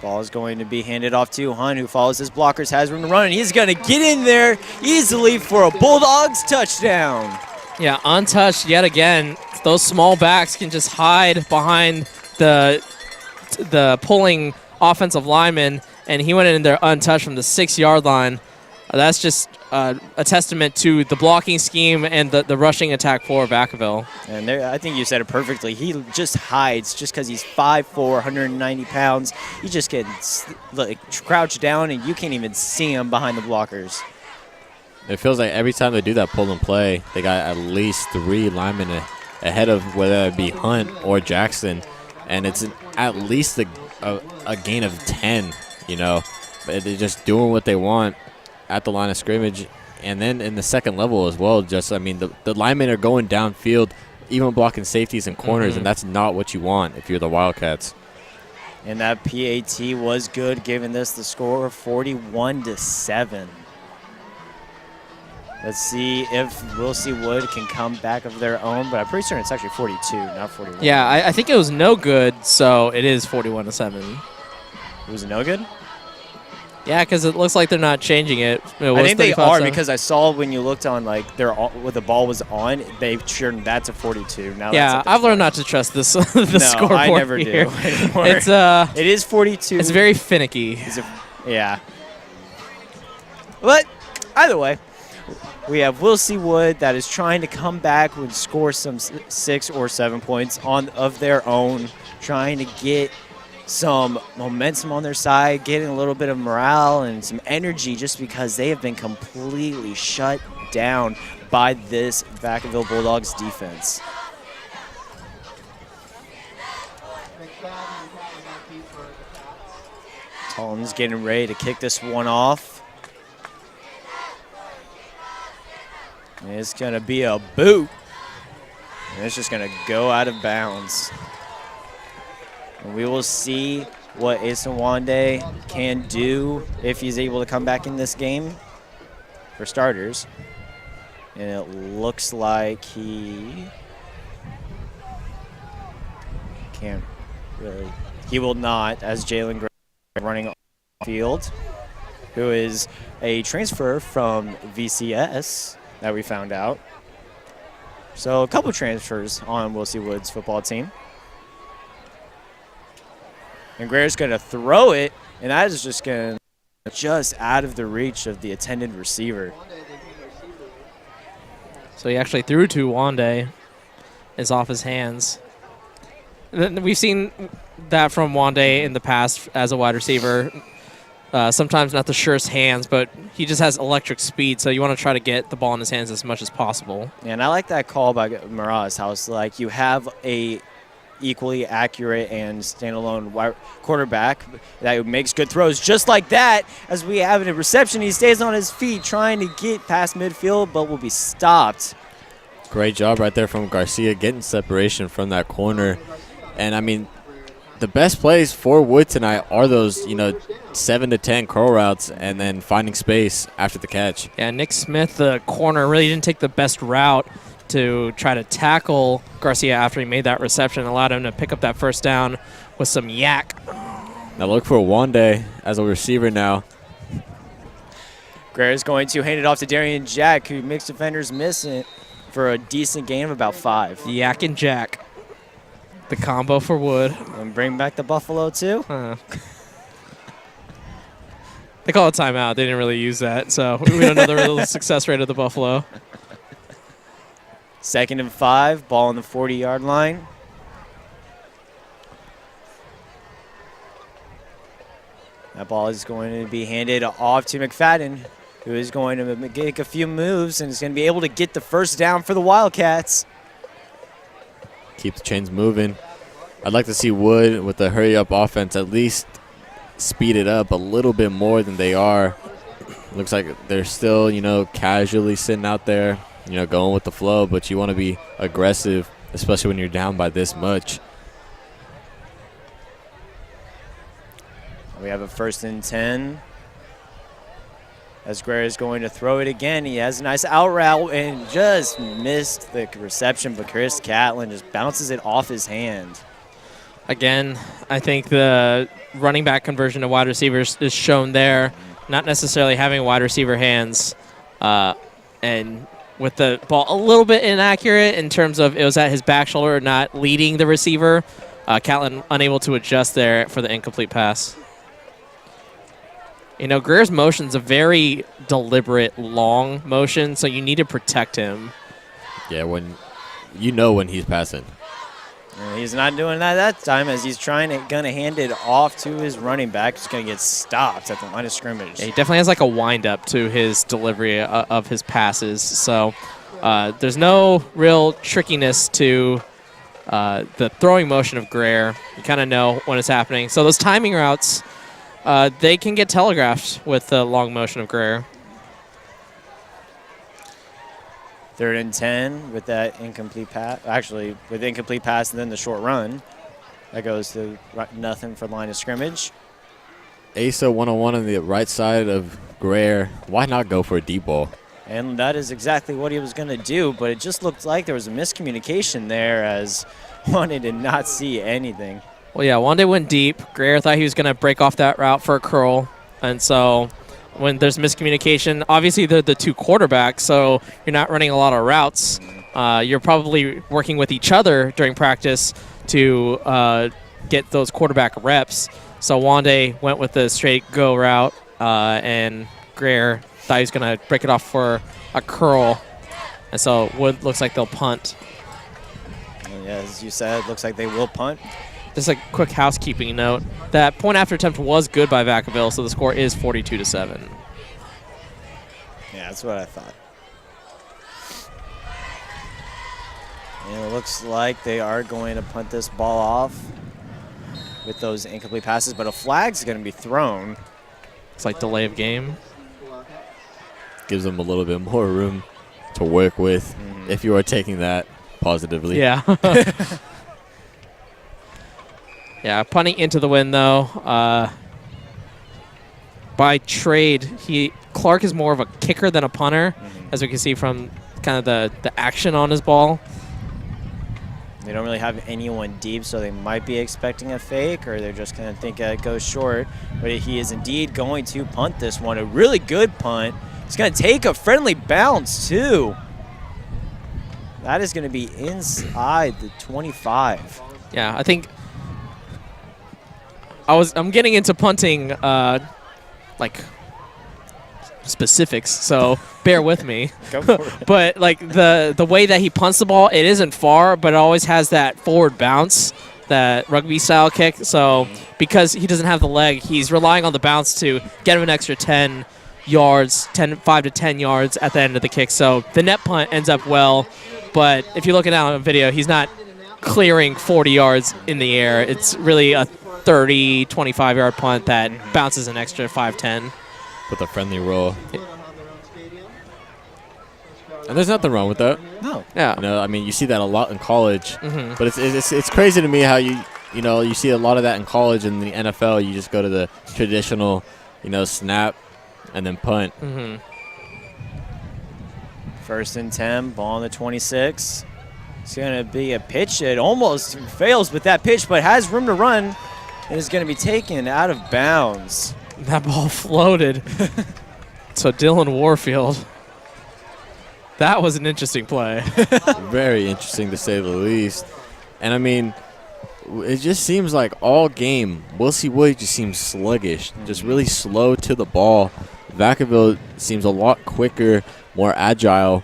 Ball is going to be handed off to Hunt, who follows his blockers, has room to run, and he's going to get in there easily for a Bulldogs touchdown. Yeah, untouched yet again. Those small backs can just hide behind the pulling offensive lineman, and he went in there untouched from the 6-yard line. That's just a testament to the blocking scheme and the rushing attack for Vacaville. And there, I think you said it perfectly. He just hides just because he's 5'4", 190 pounds. He just gets crouched down, and you can't even see him behind the blockers. It feels like every time they do that pull and play, they got at least 3 linemen ahead of whether it be Hunt or Jackson, and it's at least a gain of 10, you know. But they're just doing what they want at the line of scrimmage, and then in the second level as well. Just, I mean, the linemen are going downfield, even blocking safeties and corners, and that's not what you want if you're the Wildcats. And that PAT was good, giving this the score of 41-7. Let's see if Will C. Wood can come back of their own, but I'm pretty certain it's actually 42, not 41. Yeah, I think it was no good, so it is 41-7. It was no good? Yeah, because it looks like they're not changing it. I think they are, because I saw when you looked on when the ball was on, they turned that to 42. Now yeah, that's I've learned not to trust this the scoreboard. I never here. do anymore. It is 42. It's very finicky. Yeah. But either way, we have Will C. Wood that is trying to come back and score some 6 or 7 points of their own, trying to get some momentum on their side, getting a little bit of morale and some energy, just because they have been completely shut down by this Vacaville Bulldogs defense. Talon's getting ready to kick this one off. And it's going to be a boot. And it's just going to go out of bounds. And we will see what Asa Wande can do if he's able to come back in this game, for starters. And it looks like he can't really. He will not, as Jalen Gray running off the field, who is a transfer from VCS that we found out. So a couple transfers on Will C. Wood's football team. And Greer's going to throw it, and that is just going to just out of the reach of the attended receiver. So he actually threw to Wande. It's off his hands. We've seen that from Wande in the past as a wide receiver. Sometimes not the surest hands, but he just has electric speed, so you want to try to get the ball in his hands as much as possible. And I like that call by Miraz, how it's like you have a equally accurate and standalone quarterback that makes good throws just like that. As we have a reception, he stays on his feet trying to get past midfield, but will be stopped. Great job right there from Garcia getting separation from that corner. And, I mean, the best plays for Wood tonight are those, 7 to 10 curl routes and then finding space after the catch. Yeah, Nick Smith, the corner, really didn't take the best route to try to tackle Garcia after he made that reception, allowed him to pick up that first down with some yak. Now look for Wande as a receiver now. Greer is going to hand it off to Darian Jack, who makes defenders miss it for a decent gain of about 5. Yak and Jack. The combo for Wood. And bring back the Buffalo, too? They call it timeout. They didn't really use that, so we don't know the real success rate of the Buffalo. 2nd and 5, ball on the 40-yard line. That ball is going to be handed off to McFadden, who is going to make a few moves and is going to be able to get the first down for the Wildcats. Keep the chains moving. I'd like to see Wood with the hurry-up offense at least speed it up a little bit more than they are. Looks like they're still, casually sitting out there, going with the flow, but you want to be aggressive, especially when you're down by this much. We have a 1st and 10. As Guerrero is going to throw it again. He has a nice out route and just missed the reception, but Chris Catlin just bounces it off his hand. Again, I think the running back conversion to wide receivers is shown there, not necessarily having wide receiver hands. And with the ball a little bit inaccurate in terms of it was at his back shoulder, not leading the receiver. Catlin unable to adjust there for the incomplete pass. Greer's motion is a very deliberate, long motion, so you need to protect him. Yeah, when he's passing. And he's not doing that time as he's gonna hand it off to his running back. He's going to get stopped at the line of scrimmage. Yeah, he definitely has like a wind-up to his delivery of his passes, so there's no real trickiness to the throwing motion of Greer. You kind of know when it's happening. So those timing routes, they can get telegraphed with the long motion of Greer. 3rd and 10 with that incomplete pass. Actually, with the incomplete pass and then the short run. That goes to nothing for line of scrimmage. Asa 101 on the right side of Greer. Why not go for a deep ball? And that is exactly what he was going to do, but it just looked like there was a miscommunication there as Wande did not see anything. Well, yeah, Wande went deep. Greer thought he was going to break off that route for a curl, and so when there's miscommunication, obviously they're the two quarterbacks, so you're not running a lot of routes. You're probably working with each other during practice to get those quarterback reps. So Wande went with the straight go route, and Greer thought he was going to break it off for a curl. And so Wood looks like they'll punt. And as you said, looks like they will punt. Just a quick housekeeping note. That point after attempt was good by Vacaville, so the score is 42-7. Yeah, that's what I thought. And it looks like they are going to punt this ball off with those incomplete passes, but a flag's going to be thrown. It's like delay of game. Gives them a little bit more room to work with if you are taking that positively. Yeah. Yeah, punting into the wind, though. By trade, Clark is more of a kicker than a punter, as we can see from kind of the action on his ball. They don't really have anyone deep, so they might be expecting a fake, or they're just going to think it goes short. But he is indeed going to punt this one. A really good punt. He's going to take a friendly bounce, too. That is going to be inside the 25. Yeah, I think I'm getting into punting like specifics, so bear with me. Go for it. But like the way that he punts the ball, it isn't far, but it always has that forward bounce, that rugby style kick. So because he doesn't have the leg, he's relying on the bounce to get him an extra 10 yards, 5 to 10 yards at the end of the kick. So the net punt ends up well, but if you're looking at it on video, he's not clearing 40 yards in the air. It's really a 30, 25-yard punt that bounces an extra 5-10. With a friendly roll. And there's nothing wrong with that. No. Yeah. You know, I mean, you see that a lot in college. But it's crazy to me how you see a lot of that in college, and in the NFL, you just go to the traditional, snap and then punt. First and 10, ball on the 26. It's going to be a pitch. It almost fails with that pitch, but has room to run and is going to be taken out of bounds. That ball floated. So Dylan Warfield. That was an interesting play. Very interesting, to say the least. And, I mean, it just seems like all game, Wilsey Wood just seems sluggish, just really slow to the ball. Vacaville seems a lot quicker, more agile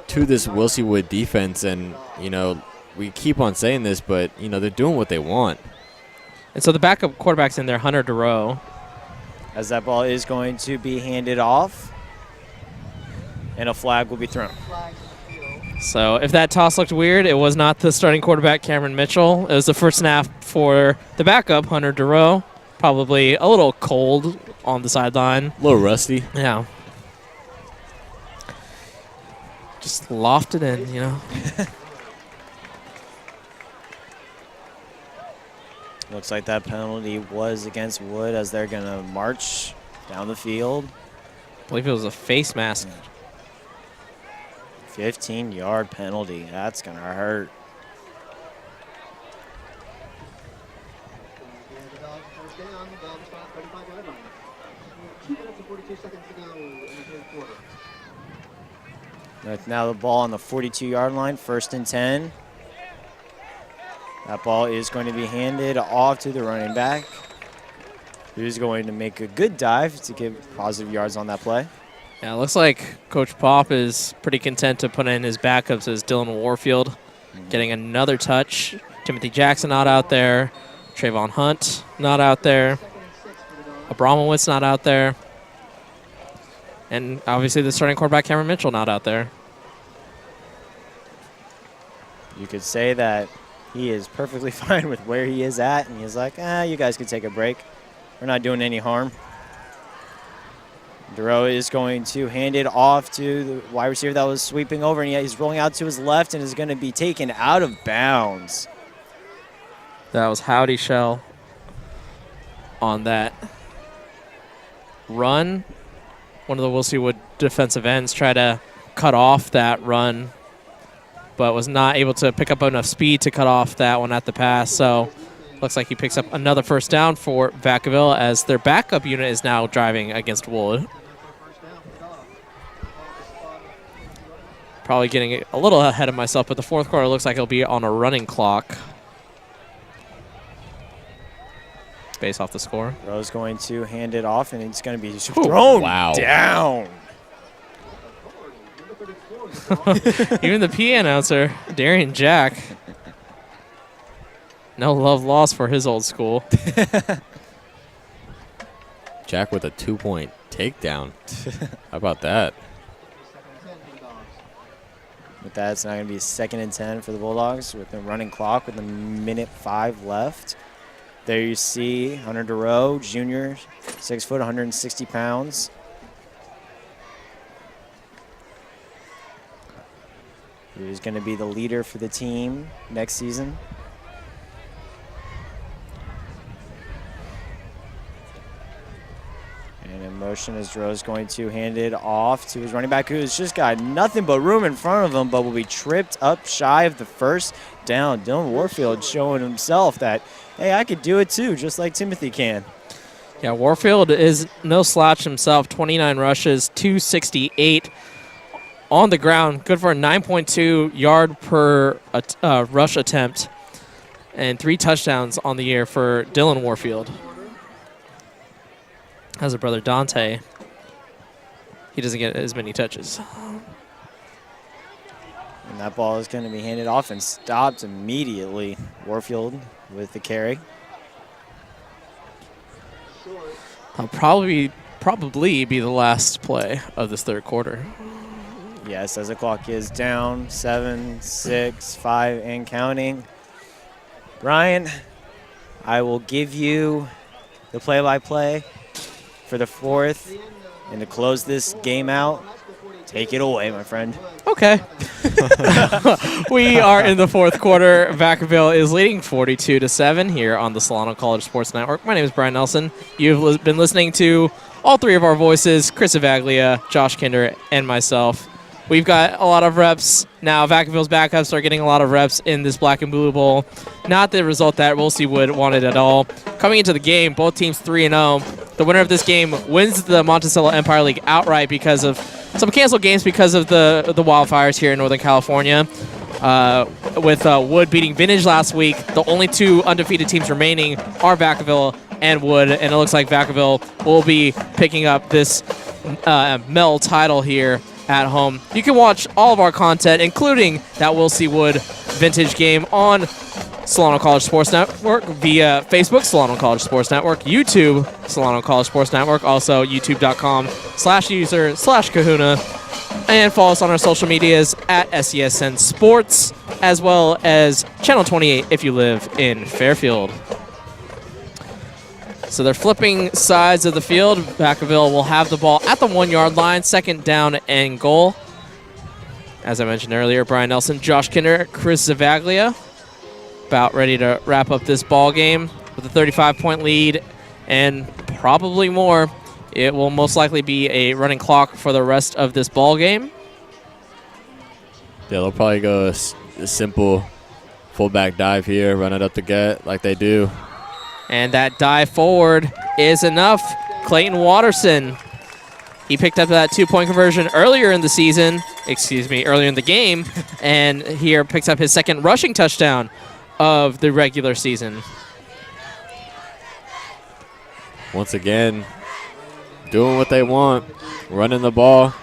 to this Wilsey Wood defense. And, we keep on saying this, but, they're doing what they want. And so the backup quarterback's in there, Hunter DeRoe. As that ball is going to be handed off, and a flag will be thrown. So if that toss looked weird, it was not the starting quarterback, Cameron Mitchell. It was the first snap for the backup, Hunter DeRoe. Probably a little cold on the sideline. A little rusty. Yeah. Just lofted in, Looks like that penalty was against Wood as they're going to march down the field. I believe it was a face mask. 15-yard penalty. That's going to hurt. With now the ball on the 42-yard line, first and 10. That ball is going to be handed off to the running back, who's going to make a good dive to give positive yards on that play. Yeah, it looks like Coach Pop is pretty content to put in his backups as Dylan Warfield getting another touch. Timothy Jackson not out there. Trayvon Hunt not out there. Abramowitz not out there. And obviously the starting quarterback, Cameron Mitchell, not out there. You could say that he is perfectly fine with where he is at, and he's like, you guys can take a break. We're not doing any harm. DeRoe is going to hand it off to the wide receiver that was sweeping over, and he's rolling out to his left and is going to be taken out of bounds. That was Howdy Shell on that run. One of the Wilsey Wood defensive ends tried to cut off that run, but was not able to pick up enough speed to cut off that one at the pass. So looks like he picks up another first down for Vacaville as their backup unit is now driving against Wood. Probably getting a little ahead of myself, but the fourth quarter looks like it'll be on a running clock based off the score. Rowe's going to hand it off, and it's going to be thrown down. Even the PA announcer, Darian Jack, no love lost for his old school. Jack with a 2-point takedown. How about that? With that, it's now going to be 2nd and 10 for the Bulldogs with the running clock with 1:05 left. There you see Hunter DeRoe, junior, 6 foot, 160 pounds. He's going to be the leader for the team next season. And in motion as DeRoe's going to hand it off to his running back, who's just got nothing but room in front of him, but will be tripped up shy of the first down. Dylan Warfield showing himself that, hey, I could do it too, just like Timothy can. Yeah, Warfield is no slouch himself. 29 rushes, 268 on the ground. Good for a 9.2 yard per rush attempt and 3 touchdowns on the year for Dylan Warfield. Has a brother, Dante. He doesn't get as many touches. And that ball is going to be handed off and stopped immediately. Warfield with the carry. I'll probably be the last play of this third quarter. Yes, as the clock is down, 7, 6, 5, and counting. Brian, I will give you the play-by-play for the fourth. And to close this game out, take it away, my friend. Okay. We are in the fourth quarter. Vacaville is leading 42-7 here on the Solano College Sports Network. My name is Brian Nelson. You've been listening to all three of our voices, Chris Avaglia, Josh Kinder, and myself. We've got a lot of reps. Now Vacaville's backups are getting a lot of reps in this Black and Blue Bowl. Not the result that Wolsey Wood wanted at all. Coming into the game, both teams 3-0. The winner of this game wins the Monticello Empire League outright because of some canceled games because of the wildfires here in Northern California. With Wood beating Vintage last week, the only two undefeated teams remaining are Vacaville and Wood, and it looks like Vacaville will be picking up this MEL title here at home. You can watch all of our content, including that Wolsey Wood Vintage game on Solano College Sports Network via Facebook, Solano College Sports Network, YouTube, Solano College Sports Network, also youtube.com/user/kahuna, and follow us on our social medias at SESN Sports, as well as Channel 28 if you live in Fairfield. So they're flipping sides of the field. Vacaville will have the ball at the 1-yard line, second down and goal. As I mentioned earlier, Brian Nelson, Josh Kinder, Chris Zavaglia, about ready to wrap up this ball game with a 35-point lead and probably more. It will most likely be a running clock for the rest of this ball game. Yeah, they'll probably go a simple fullback dive here, run it up the gut like they do. And that dive forward is enough. Clayton Watterson, he picked up that 2-point conversion earlier in the game, and here picks up his second rushing touchdown of the regular season. Once again, doing what they want, running the ball,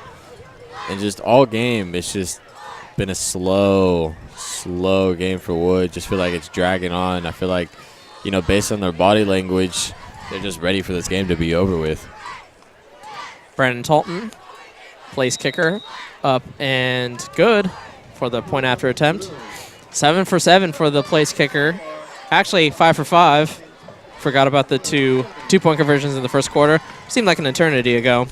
and just all game, it's just been a slow game for Wood. Just feel like it's dragging on. I feel like, you know, based on their body language, they're just ready for this game to be over with. Brandon Talton, place kicker, up and good for the point after attempt. 7 for 7 for the place kicker. Actually, 5 for 5. Forgot about the two-point conversions in the first quarter. Seemed like an eternity ago.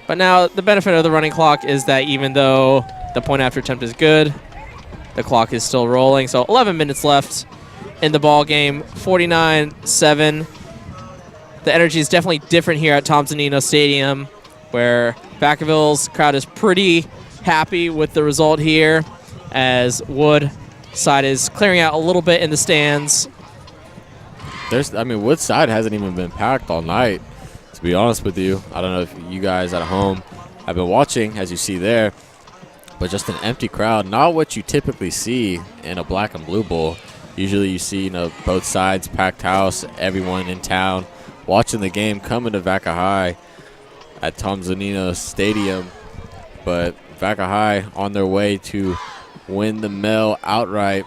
But now the benefit of the running clock is that even though the point after attempt is good, the clock is still rolling. So 11 minutes left in the ball game, 49-7. The energy is definitely different here at Tom Zunino Stadium, where Vacaville's crowd is pretty happy with the result here, as Wood side is clearing out a little bit in the stands. Wood side hasn't even been packed all night, to be honest with you. I don't know if you guys at home have been watching, as you see there, but just an empty crowd. Not what you typically see in a Black and Blue Bowl. Usually you see, both sides, packed house, everyone in town watching the game, coming to Vaca High at Tom Zunino Stadium. But Vaca High on their way to win the MEL outright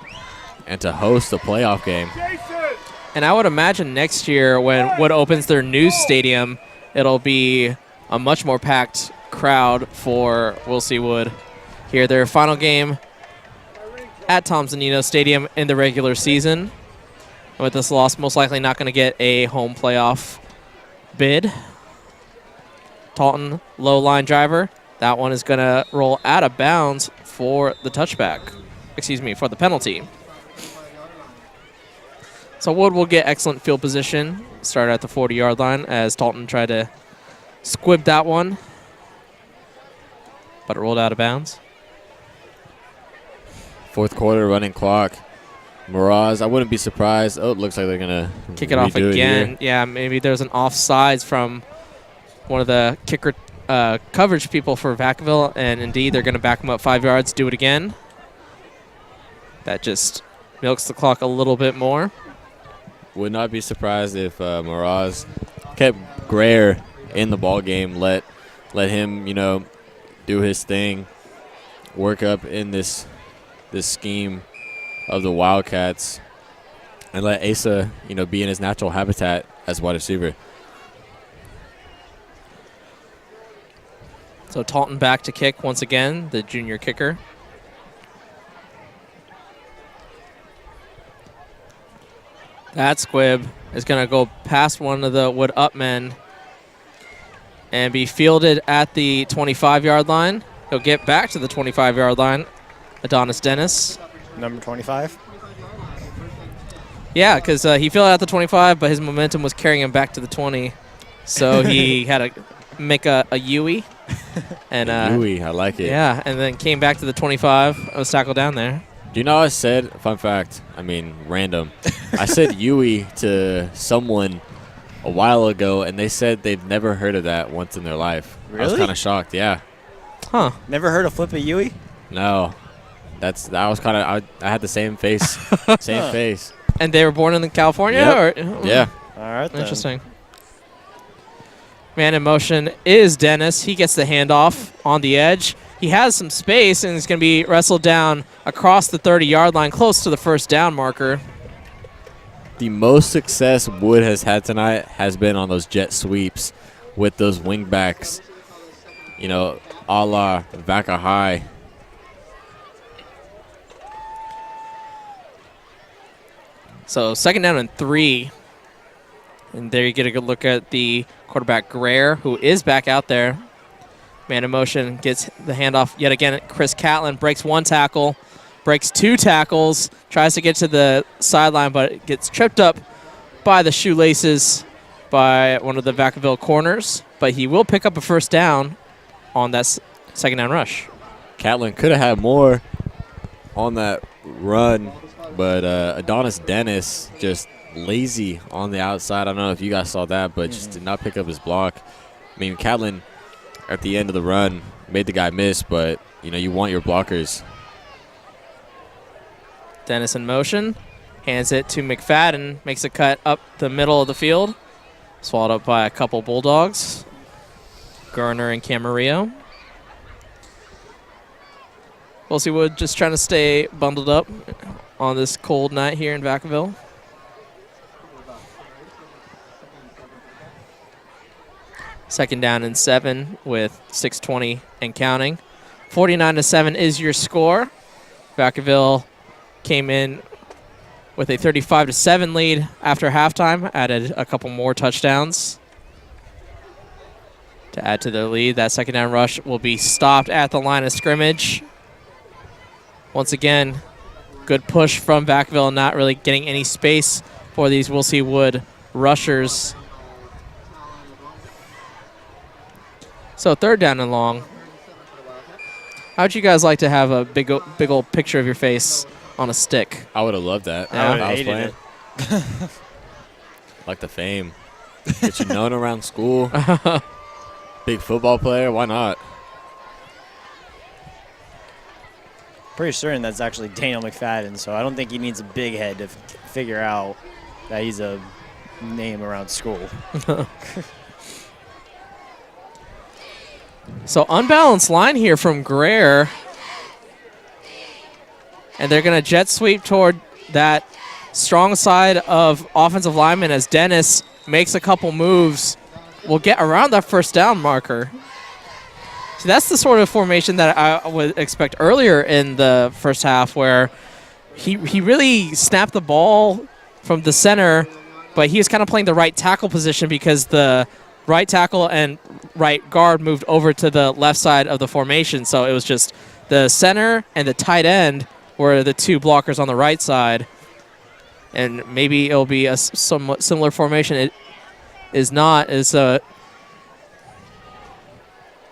and to host a playoff game. And I would imagine next year when Wood opens their new stadium, it'll be a much more packed crowd for Wolsey Wood. Here, their final game at Tom Zunino Stadium in the regular season. With this loss, most likely not going to get a home playoff bid. Talton, low line driver. That one is going to roll out of bounds for the touchback. For the penalty. So Wood will get excellent field position. Start at the 40-yard line as Talton tried to squib that one. But it rolled out of bounds. Fourth quarter, running clock. Miraz, I wouldn't be surprised. Oh, it looks like they're going to kick it off again. Yeah, maybe there's an offsides from one of the kicker coverage people for Vacaville, and indeed they're going to back him up 5 yards, do it again. That just milks the clock a little bit more. Would not be surprised if Miraz kept Grayer in the ball game, let him, do his thing, work up in this scheme of the Wildcats, and let Asa, be in his natural habitat as wide receiver. So Taunton back to kick once again, the junior kicker. That squib is going to go past one of the Wood up men and be fielded at the 25-yard line. He'll get back to the 25-yard line. Adonis Dennis. Number 25? Yeah, because he fielded at the 25, but his momentum was carrying him back to the 20. So he had to make a Yui. And Yui, I like it. Yeah, and then came back to the 25. I was tackled down there. Do you know I said, fun fact, I mean random, I said Yui to someone a while ago, and they said they've never heard of that once in their life. Really? I was kind of shocked, yeah. Huh. Never heard of flip a Yui? No. That was kind of, I had the same face. Same face. And they were born in California? Yep. Or? Yeah. All right, then. Interesting. Man in motion is Dennis. He gets the handoff on the edge. He has some space and is going to be wrestled down across the 30-yard line, close to the first down marker. The most success Wood has had tonight has been on those jet sweeps with those wing backs, you know, a la Vaca High. So 2nd down and 3. And there you get a good look at the quarterback, Greer, who is back out there. Man in motion, gets the handoff yet again. Chris Catlin breaks 1 tackle, breaks 2 tackles, tries to get to the sideline, but gets tripped up by the shoelaces by one of the Vacaville corners. But he will pick up a first down on that 2nd down rush. Catlin could have had more on that run, but Adonis Dennis just lazy on the outside. I don't know if you guys saw that, but just did not pick up his block. I mean, Catlin at the end of the run made the guy miss, but, you know, you want your blockers. Dennis in motion, hands it to McFadden, makes a cut up the middle of the field. Swallowed up by a couple Bulldogs, Garner and Camarillo. We'll Wood just trying to stay bundled up on this cold night here in Vacaville. Second down and 7 with 6:20 and counting. 49-7 is your score. Vacaville came in with a 35-7 lead after halftime, added a couple more touchdowns to add to their lead. That 2nd down rush will be stopped at the line of scrimmage. Once again, good push from Vacaville, not really getting any space for these Wood rushers. So 3rd down and long. How'd you guys like to have a big old picture of your face on a stick? I would have loved that. Yeah. I was playing. It. Like the fame. Get you known around school. Big football player, why not? Pretty certain that's actually Daniel McFadden, so I don't think he needs a big head to figure out that he's a name around school. So unbalanced line here from Greer. And they're going to jet sweep toward that strong side of offensive lineman as Dennis makes a couple moves. Will get around that first down marker. So that's the sort of formation that I would expect earlier in the first half, where he really snapped the ball from the center, but he was kind of playing the right tackle position because the right tackle and right guard moved over to the left side of the formation. So it was just the center and the tight end were the 2 blockers on the right side. And maybe it'll be a somewhat similar formation. It is not. It's a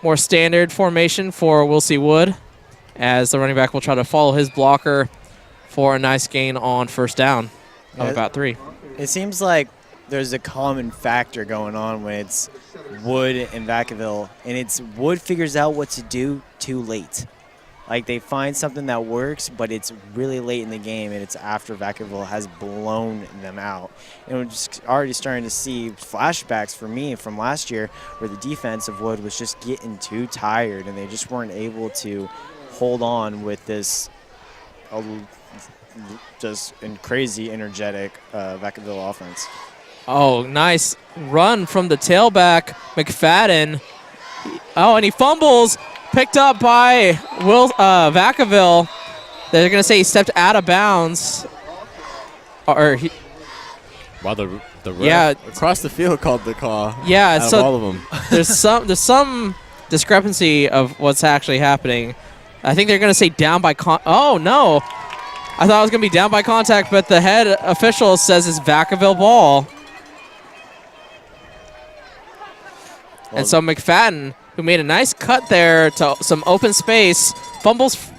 more standard formation for Wood, as the running back will try to follow his blocker for a nice gain on first down of about 3. It seems like there's a common factor going on when it's Wood and Vacaville, and it's Wood figures out what to do too late. Like, they find something that works, but it's really late in the game, and it's after Vacaville has blown them out. And we're just already starting to see flashbacks for me from last year where the defense of Wood was just getting too tired, and they just weren't able to hold on with this just crazy, energetic Vacaville offense. Oh, nice run from the tailback, McFadden. Oh, and he fumbles. Picked up by Vacaville. They're going to say he stepped out of bounds. Or he, Wow, the ref across the field called the call. Yeah, out so of all of them. there's some discrepancy of what's actually happening. I think they're going to say down by oh, no. I thought it was going to be down by contact, but the head official says it's Vacaville ball. And so McFadden, who made a nice cut there to some open space, fumbles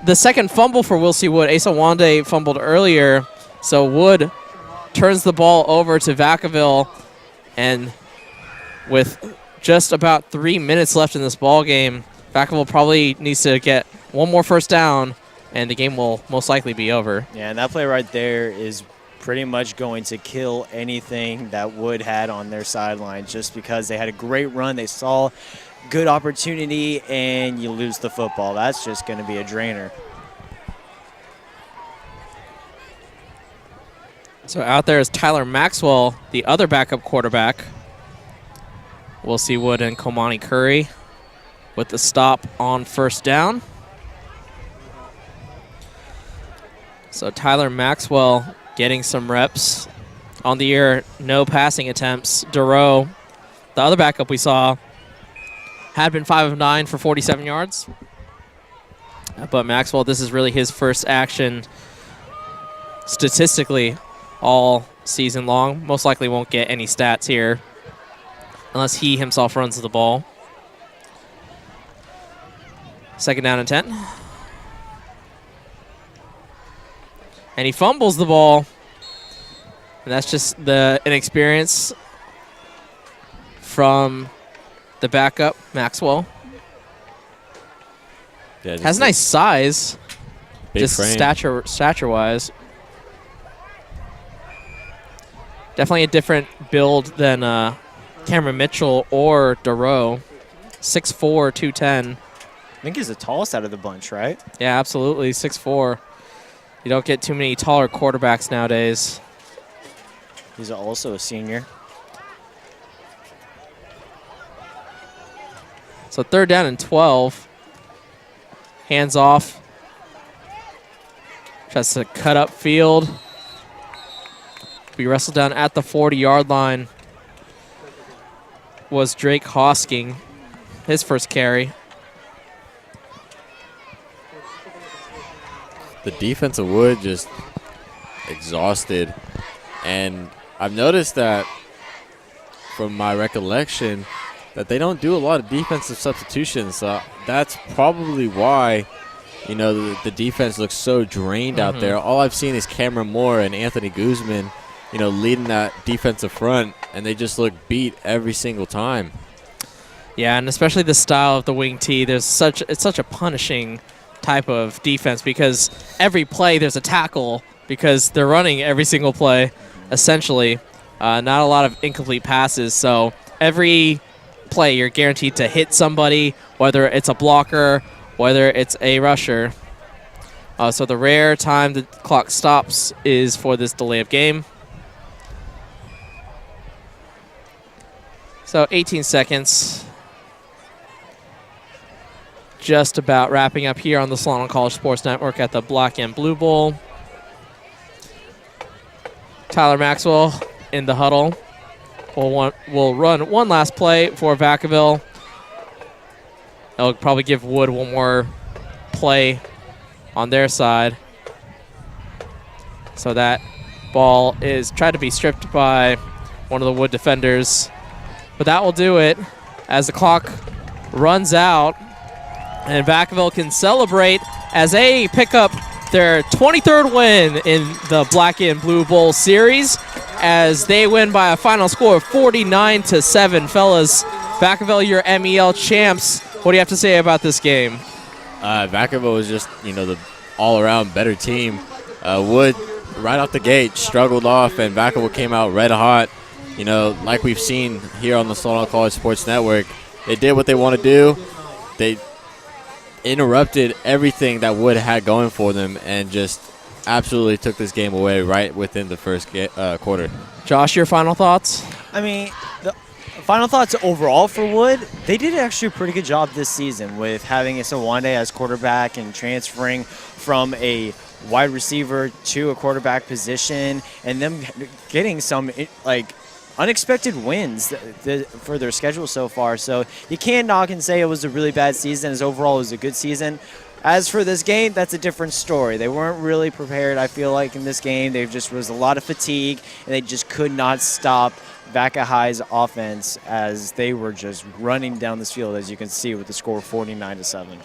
the second fumble for Wilsey Wood. Asa Wande fumbled earlier, so Wood turns the ball over to Vacaville, and with just about 3 minutes left in this ball game, Vacaville probably needs to get one more first down, and the game will most likely be over. Yeah, and that play right there is pretty much going to kill anything that Wood had on their sideline, just because they had a great run. They saw good opportunity, and you lose the football. That's just going to be a drainer. So out there is Tyler Maxwell, the other backup quarterback. We'll see Wood and Komani Curry with the stop on first down. So Tyler Maxwell getting some reps. On the year, no passing attempts. Duro, the other backup we saw, had been 5 of 9 for 47 yards. But Maxwell, this is really his first action statistically all season long. Most likely won't get any stats here unless he himself runs the ball. Second down and 10. And he fumbles the ball. And that's just the inexperience from the backup, Maxwell. Yeah, has nice size, just frame. stature-wise. Definitely a different build than Cameron Mitchell or Duro. 6'4", 210. I think he's the tallest out of the bunch, right? Yeah, absolutely, 6'4". You don't get too many taller quarterbacks nowadays. He's also a senior. So third down and 12. Hands off. Tries to cut up field. Be wrestled down at the 40-yard line. Was Drake Hosking, his first carry. The defense of Wood just exhausted. And I've noticed that from my recollection that they don't do a lot of defensive substitutions. So that's probably why, you know, the defense looks so drained out there. All I've seen is Cameron Moore and Anthony Guzman, you know, leading that defensive front, and they just look beat every single time. Yeah, and especially the style of the wing tee. It's such a punishing type of defense because every play there's a tackle because they're running every single play, essentially. Not a lot of incomplete passes, so every play you're guaranteed to hit somebody, whether it's a blocker, whether it's a rusher. So the rare time the clock stops is for this delay of game. So 18 seconds. Just about wrapping up here on the Solano College Sports Network at the Black and Blue Bowl. Tyler Maxwell in the huddle. We'll run one last play for Vacaville. They'll probably give Wood one more play on their side. So that ball is tried to be stripped by one of the Wood defenders. But that will do it as the clock runs out. And Vacaville can celebrate as they pick up their 23rd win in the Black and Blue Bowl series as they win by a final score of 49-7. Fellas, Vacaville, your MEL champs. What do you have to say about this game? Vacaville was just, you know, the all-around better team. Wood, right off the gate, struggled off, and Vacaville came out red hot. You know, like we've seen here on the Solano College Sports Network, they did what they want to do. They interrupted everything that Wood had going for them and just absolutely took this game away right within the first quarter. Josh, your final thoughts? I mean, Final thoughts overall for Wood. They did actually a pretty good job this season with having Issa Wande as quarterback and transferring from a wide receiver to a quarterback position, and them getting some unexpected wins for their schedule so far. So you can't knock and say it was a really bad season, as overall it was a good season. As for this game, that's a different story. They weren't really prepared, I feel like, in this game. There just was a lot of fatigue, and they just could not stop Vaca High's offense as they were just running down this field, as you can see with the score 49-7.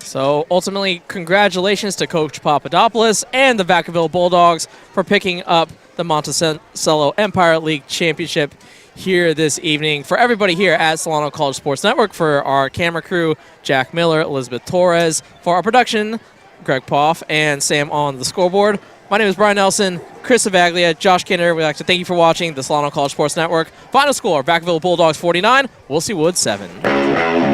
So ultimately, congratulations to Coach Papadopoulos and the Vacaville Bulldogs for picking up the Monticello Empire League Championship here this evening. For everybody here at Solano College Sports Network, for our camera crew, Jack Miller, Elizabeth Torres, for our production, Greg Poff, and Sam on the scoreboard. My name is Brian Nelson, Chris Savaglia, Josh Kinner. We'd like to thank you for watching the Solano College Sports Network. Final score, Vacaville Bulldogs 49, We'll See Wood 7.